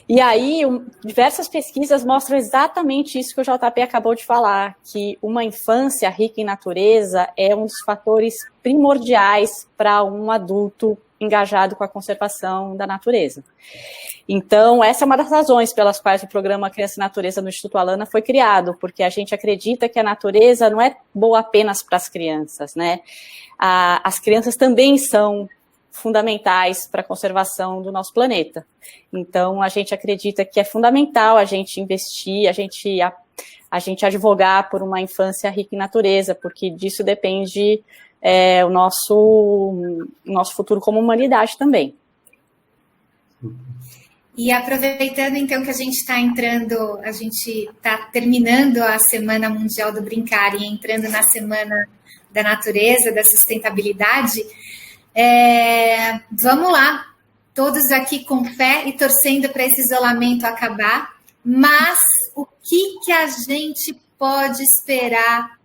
Speaker 4: E aí, diversas pesquisas mostram exatamente isso que o JP acabou de falar, que uma infância rica em natureza é um dos fatores primordiais para um adulto engajado com a conservação da natureza. Então, essa é uma das razões pelas quais o programa Criança e Natureza no Instituto Alana foi criado, porque a gente acredita que a natureza não é boa apenas para as crianças, né? As crianças também são fundamentais para a conservação do nosso planeta. Então, a gente acredita que é fundamental a gente investir, a gente a gente advogar por uma infância rica em natureza, porque disso depende o nosso futuro como humanidade também.
Speaker 2: E aproveitando, então, que a gente está terminando a Semana Mundial do Brincar e entrando na Semana da Natureza, da Sustentabilidade, vamos lá, todos aqui com fé e torcendo para esse isolamento acabar, mas o que a gente pode esperar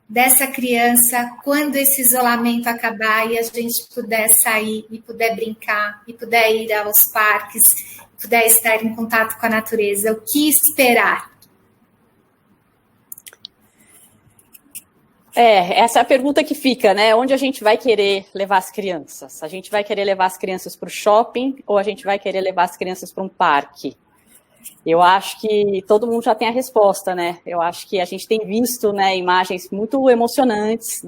Speaker 2: dessa criança quando esse isolamento acabar e a gente puder sair e puder brincar e puder ir aos parques, puder estar em contato com a natureza? O que esperar?
Speaker 4: Essa é a pergunta que fica, né? Onde a gente vai querer levar as crianças? A gente vai querer levar as crianças para o shopping ou a gente vai querer levar as crianças para um parque? Eu acho que todo mundo já tem a resposta, né? Eu acho que a gente tem visto, né, imagens muito emocionantes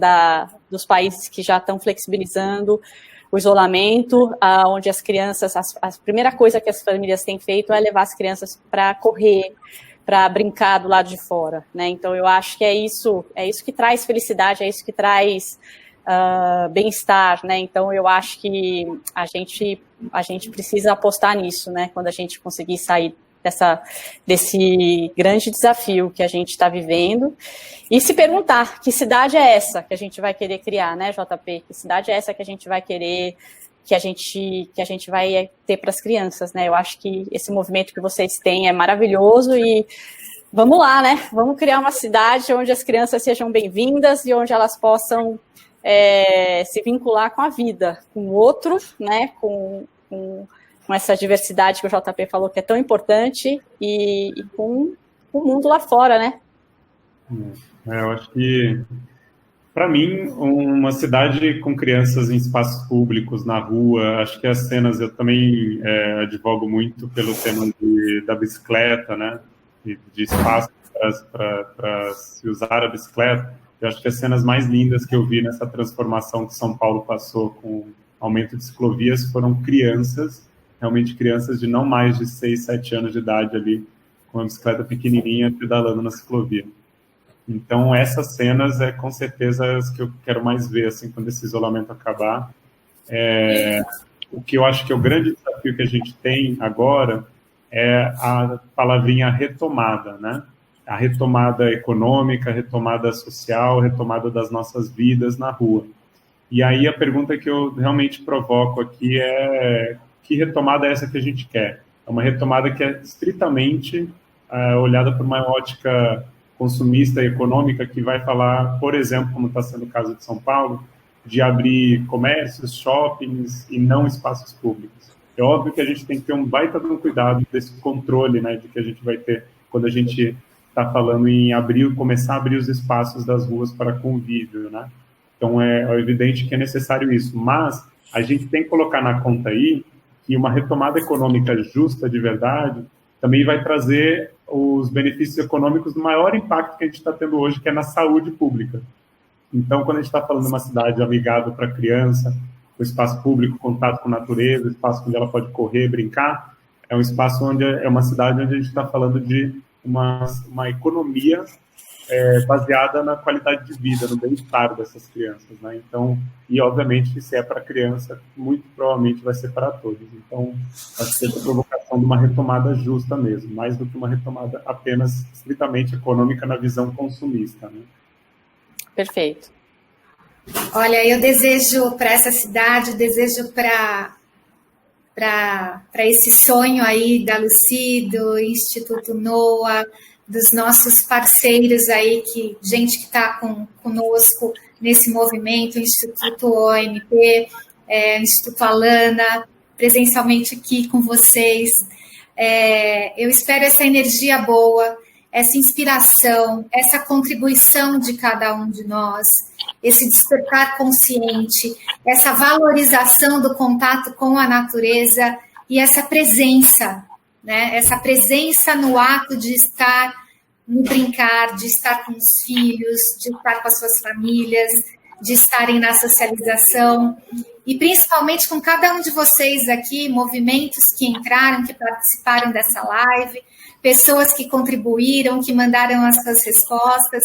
Speaker 4: dos países que já estão flexibilizando o isolamento, onde as crianças, a primeira coisa que as famílias têm feito é levar as crianças para correr, para brincar do lado de fora, né? Então eu acho que é isso que traz felicidade, é isso que traz bem-estar, né? Então eu acho que a gente precisa apostar nisso, né? Quando a gente conseguir sair desse grande desafio que a gente está vivendo, e se perguntar que cidade é essa que a gente vai querer criar, né, JP? Que cidade é essa que a gente vai querer, que a gente vai ter para as crianças, né? Eu acho que esse movimento que vocês têm é maravilhoso e vamos lá, né? Vamos criar uma cidade onde as crianças sejam bem-vindas e onde elas possam se vincular com a vida, com o outro, né? Com essa diversidade que o JP falou que é tão importante e com o mundo lá fora, né?
Speaker 3: Eu acho que, para mim, uma cidade com crianças em espaços públicos, na rua, acho que as cenas, eu também advogo muito pelo tema da bicicleta, né? De espaço para se usar a bicicleta. Eu acho que as cenas mais lindas que eu vi nessa transformação que São Paulo passou com aumento de ciclovias foram crianças, realmente crianças de não mais de 6, 7 anos de idade ali, com uma bicicleta pequenininha pedalando na ciclovia. Então, essas cenas com certeza as que eu quero mais ver, assim, quando esse isolamento acabar. O que eu acho que é o grande desafio que a gente tem agora é a palavrinha retomada, né? A retomada econômica, a retomada social, a retomada das nossas vidas na rua. E aí a pergunta que eu realmente provoco aqui é: que retomada é essa que a gente quer? É uma retomada que é estritamente olhada por uma ótica consumista e econômica, que vai falar, por exemplo, como está sendo o caso de São Paulo, de abrir comércios, shoppings e não espaços públicos. É óbvio que a gente tem que ter um baita de um cuidado desse controle, né, de que a gente vai ter quando a gente está falando em começar a abrir os espaços das ruas para convívio, né? Então é evidente que é necessário isso, mas a gente tem que colocar na conta aí que uma retomada econômica justa de verdade também vai trazer os benefícios econômicos do maior impacto que a gente está tendo hoje, que é na saúde pública. Então, quando a gente está falando de uma cidade amigável para a criança, o espaço público, contato com a natureza, espaço onde ela pode correr, brincar, é um espaço onde é uma cidade onde a gente está falando de uma economia baseada na qualidade de vida, no bem-estar dessas crianças, né? Então, e obviamente, se é para criança, muito provavelmente vai ser para todos. Então, acho que essa provocação de uma retomada justa mesmo, mais do que uma retomada apenas estritamente econômica na visão consumista, né?
Speaker 4: Perfeito.
Speaker 2: Olha, eu desejo para essa cidade, desejo para esse sonho aí da Lucy, do Instituto NOAA, dos nossos parceiros aí, gente que está conosco nesse movimento, Instituto OMP, Instituto Alana, presencialmente aqui com vocês. Eu espero essa energia boa, essa inspiração, essa contribuição de cada um de nós, esse despertar consciente, essa valorização do contato com a natureza e essa presença, né? Essa presença no ato de estar no brincar, de estar com os filhos, de estar com as suas famílias, de estarem na socialização, e principalmente com cada um de vocês aqui, movimentos que entraram, que participaram dessa live, pessoas que contribuíram, que mandaram as suas respostas.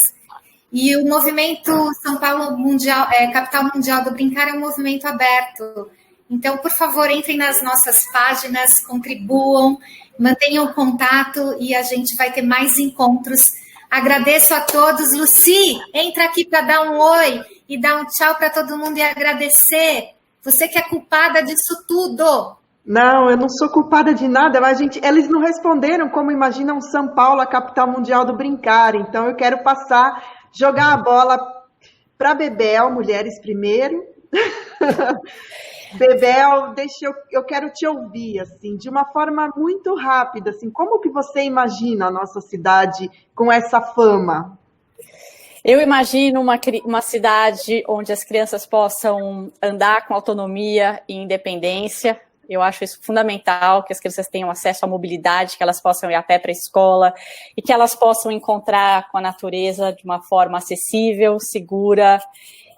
Speaker 2: E o movimento São Paulo Mundial, Capital Mundial do Brincar é um movimento aberto. Então, por favor, entrem nas nossas páginas, contribuam, mantenham contato e a gente vai ter mais encontros. Agradeço a todos. Lucy, entra aqui para dar um oi e dar um tchau para todo mundo e agradecer. Você que é culpada disso tudo.
Speaker 1: Não, eu não sou culpada de nada, mas eles não responderam como imaginam São Paulo, a capital mundial do brincar. Então eu quero jogar a bola para Bebel, mulheres primeiro. Bebel, eu quero te ouvir, assim, de uma forma muito rápida, assim, como que você imagina a nossa cidade com essa fama?
Speaker 4: Eu imagino uma cidade onde as crianças possam andar com autonomia e independência. Eu acho isso fundamental, que as crianças tenham acesso à mobilidade, que elas possam ir a pé para a escola e que elas possam encontrar com a natureza de uma forma acessível, segura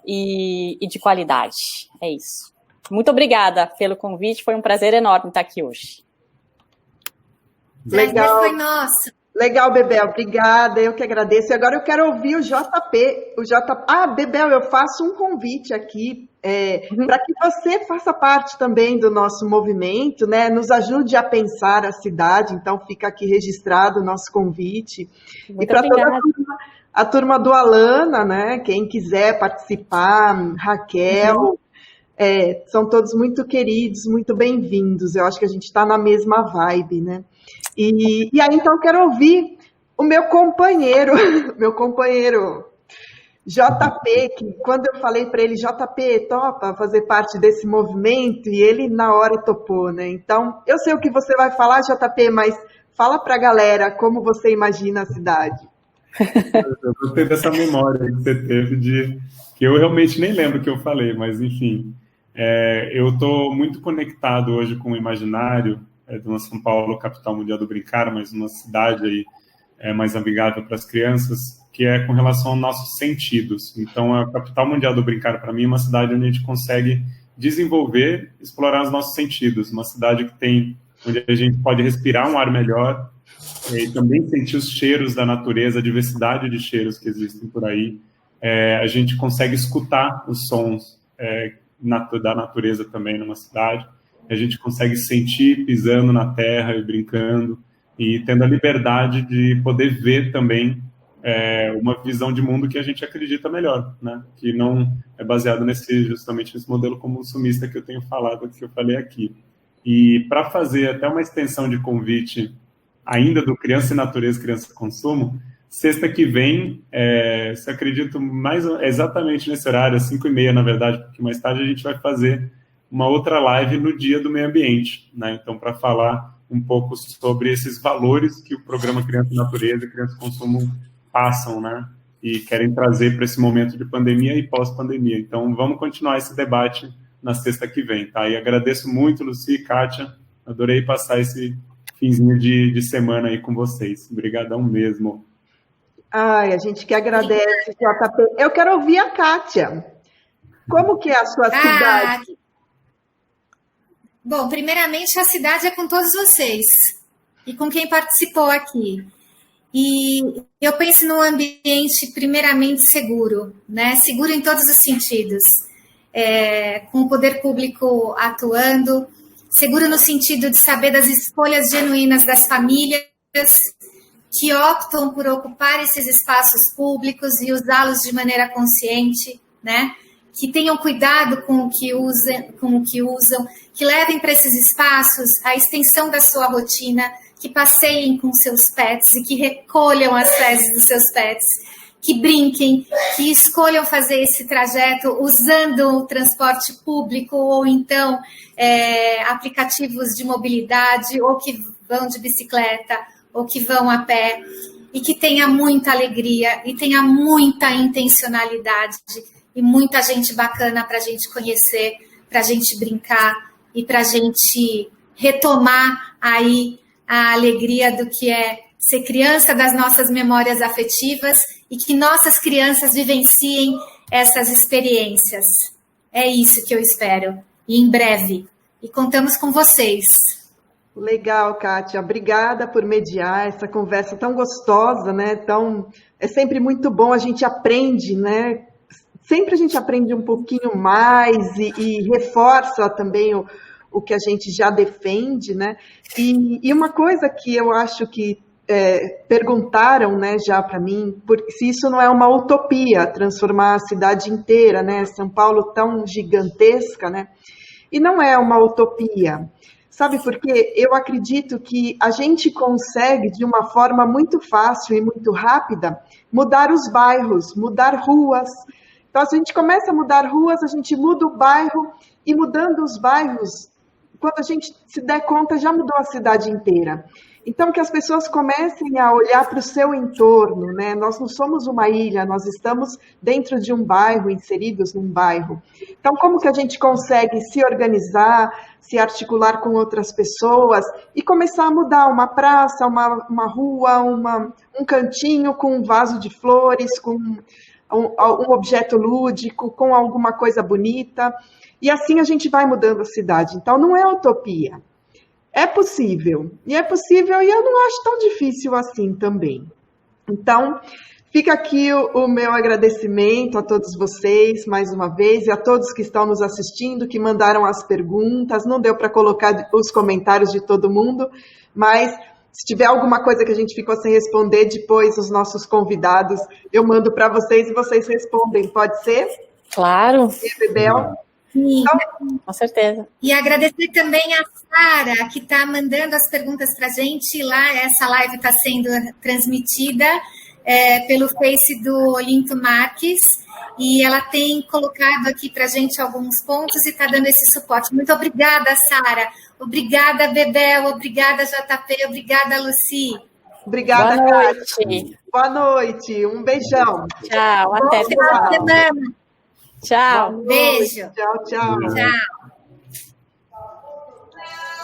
Speaker 4: e de qualidade. É isso. Muito obrigada pelo convite, foi um prazer enorme estar aqui hoje.
Speaker 1: Legal.
Speaker 2: Foi nosso.
Speaker 1: Legal, Bebel, obrigada, eu que agradeço. E agora eu quero ouvir o JP. Bebel, eu faço um convite aqui para que você faça parte também do nosso movimento, né? Nos ajude a pensar a cidade, então fica aqui registrado o nosso convite.
Speaker 4: Muito
Speaker 1: e para toda a turma do Alana, né? Quem quiser participar, Raquel, são todos muito queridos, muito bem-vindos. Eu acho que a gente está na mesma vibe, né? E aí, então, eu quero ouvir o meu companheiro JP, que quando eu falei para ele, JP, topa fazer parte desse movimento, e ele na hora topou, né? Então, eu sei o que você vai falar, JP, mas fala para a galera como você imagina a cidade.
Speaker 3: Eu gostei dessa memória que você teve, que eu realmente nem lembro o que eu falei, mas enfim, eu estou muito conectado hoje com o imaginário de uma São Paulo, capital mundial do brincar, mas uma cidade aí mais amigável para as crianças, que é com relação aos nossos sentidos. Então, a capital mundial do brincar, para mim, é uma cidade onde a gente consegue desenvolver, explorar os nossos sentidos. Uma cidade onde a gente pode respirar um ar melhor e também sentir os cheiros da natureza, a diversidade de cheiros que existem por aí. A gente consegue escutar os sons da natureza também numa cidade. A gente consegue sentir pisando na terra e brincando e tendo a liberdade de poder ver também uma visão de mundo que a gente acredita melhor, né? Que não é baseado justamente nesse modelo consumista que eu tenho falado, que eu falei aqui. E para fazer até uma extensão de convite ainda do Criança e Natureza, Criança e Consumo, sexta que vem, se acredito exatamente nesse horário, às 5h30, na verdade, porque mais tarde a gente vai fazer uma outra live no Dia do Meio Ambiente, né? Então, para falar um pouco sobre esses valores que o programa Criança e Natureza e Criança e Consumo passam, né? E querem trazer para esse momento de pandemia e pós-pandemia. Então, vamos continuar esse debate na sexta que vem, tá? E agradeço muito, Lucy e Kátia. Adorei passar esse finzinho de semana aí com vocês. Obrigadão mesmo.
Speaker 1: Ai, a gente que agradece, JP. Eu quero ouvir a Kátia. Como que é a sua cidade?
Speaker 2: Bom, primeiramente, a cidade é com todos vocês e com quem participou aqui. E eu penso num ambiente primeiramente seguro, né? Seguro em todos os sentidos, com o poder público atuando, seguro no sentido de saber das escolhas genuínas das famílias que optam por ocupar esses espaços públicos e usá-los de maneira consciente, né? Que tenham cuidado com o que usam, que levem para esses espaços a extensão da sua rotina, que passeiem com seus pets e que recolham as fezes dos seus pets, que brinquem, que escolham fazer esse trajeto usando o transporte público ou então aplicativos de mobilidade, ou que vão de bicicleta, ou que vão a pé, e que tenha muita alegria e tenha muita intencionalidade e muita gente bacana para a gente conhecer, para a gente brincar e para a gente retomar aí a alegria do que é ser criança, das nossas memórias afetivas, e que nossas crianças vivenciem essas experiências. É isso que eu espero, e em breve. E contamos com vocês.
Speaker 1: Legal, Kátia. Obrigada por mediar essa conversa tão gostosa, né? É sempre muito bom, a gente aprende, né? Sempre a gente aprende um pouquinho mais e reforça também o que a gente já defende, né? E uma coisa que eu acho que perguntaram, né, já para mim, se isso não é uma utopia, transformar a cidade inteira, né? São Paulo tão gigantesca, né? E não é uma utopia. Sabe por quê? Eu acredito que a gente consegue, de uma forma muito fácil e muito rápida, mudar os bairros, mudar ruas. Então, se a gente começa a mudar ruas, a gente muda o bairro, e mudando os bairros, quando a gente se der conta, já mudou a cidade inteira. Então, que as pessoas comecem a olhar para o seu entorno, né? Nós não somos uma ilha, nós estamos dentro de um bairro, inseridos num bairro. Então, como que a gente consegue se organizar, se articular com outras pessoas e começar a mudar uma praça, uma rua, um cantinho com um vaso de flores, com um objeto lúdico, com alguma coisa bonita, e assim a gente vai mudando a cidade. Então, não é utopia. É possível, e eu não acho tão difícil assim também. Então, fica aqui o meu agradecimento a todos vocês, mais uma vez, e a todos que estão nos assistindo, que mandaram as perguntas. Não deu para colocar os comentários de todo mundo, mas se tiver alguma coisa que a gente ficou sem responder, depois os nossos convidados, eu mando para vocês e vocês respondem. Pode ser?
Speaker 4: Claro.
Speaker 1: Bebel?
Speaker 2: Sim,
Speaker 4: com certeza.
Speaker 2: E agradecer também a Sara, que está mandando as perguntas para a gente. Lá, essa live está sendo transmitida pelo Face do Olinto Marques, e ela tem colocado aqui para a gente alguns pontos e está dando esse suporte. Muito obrigada, Sara. Obrigada, Bebel. Obrigada, JP. Obrigada, Lucy.
Speaker 1: Obrigada,
Speaker 4: Boa noite.
Speaker 1: Kátia. Boa noite. Um beijão.
Speaker 4: Tchau. Até.
Speaker 2: Boa semana.
Speaker 4: Tchau.
Speaker 2: Beijo.
Speaker 1: Tchau, tchau.
Speaker 2: Tchau.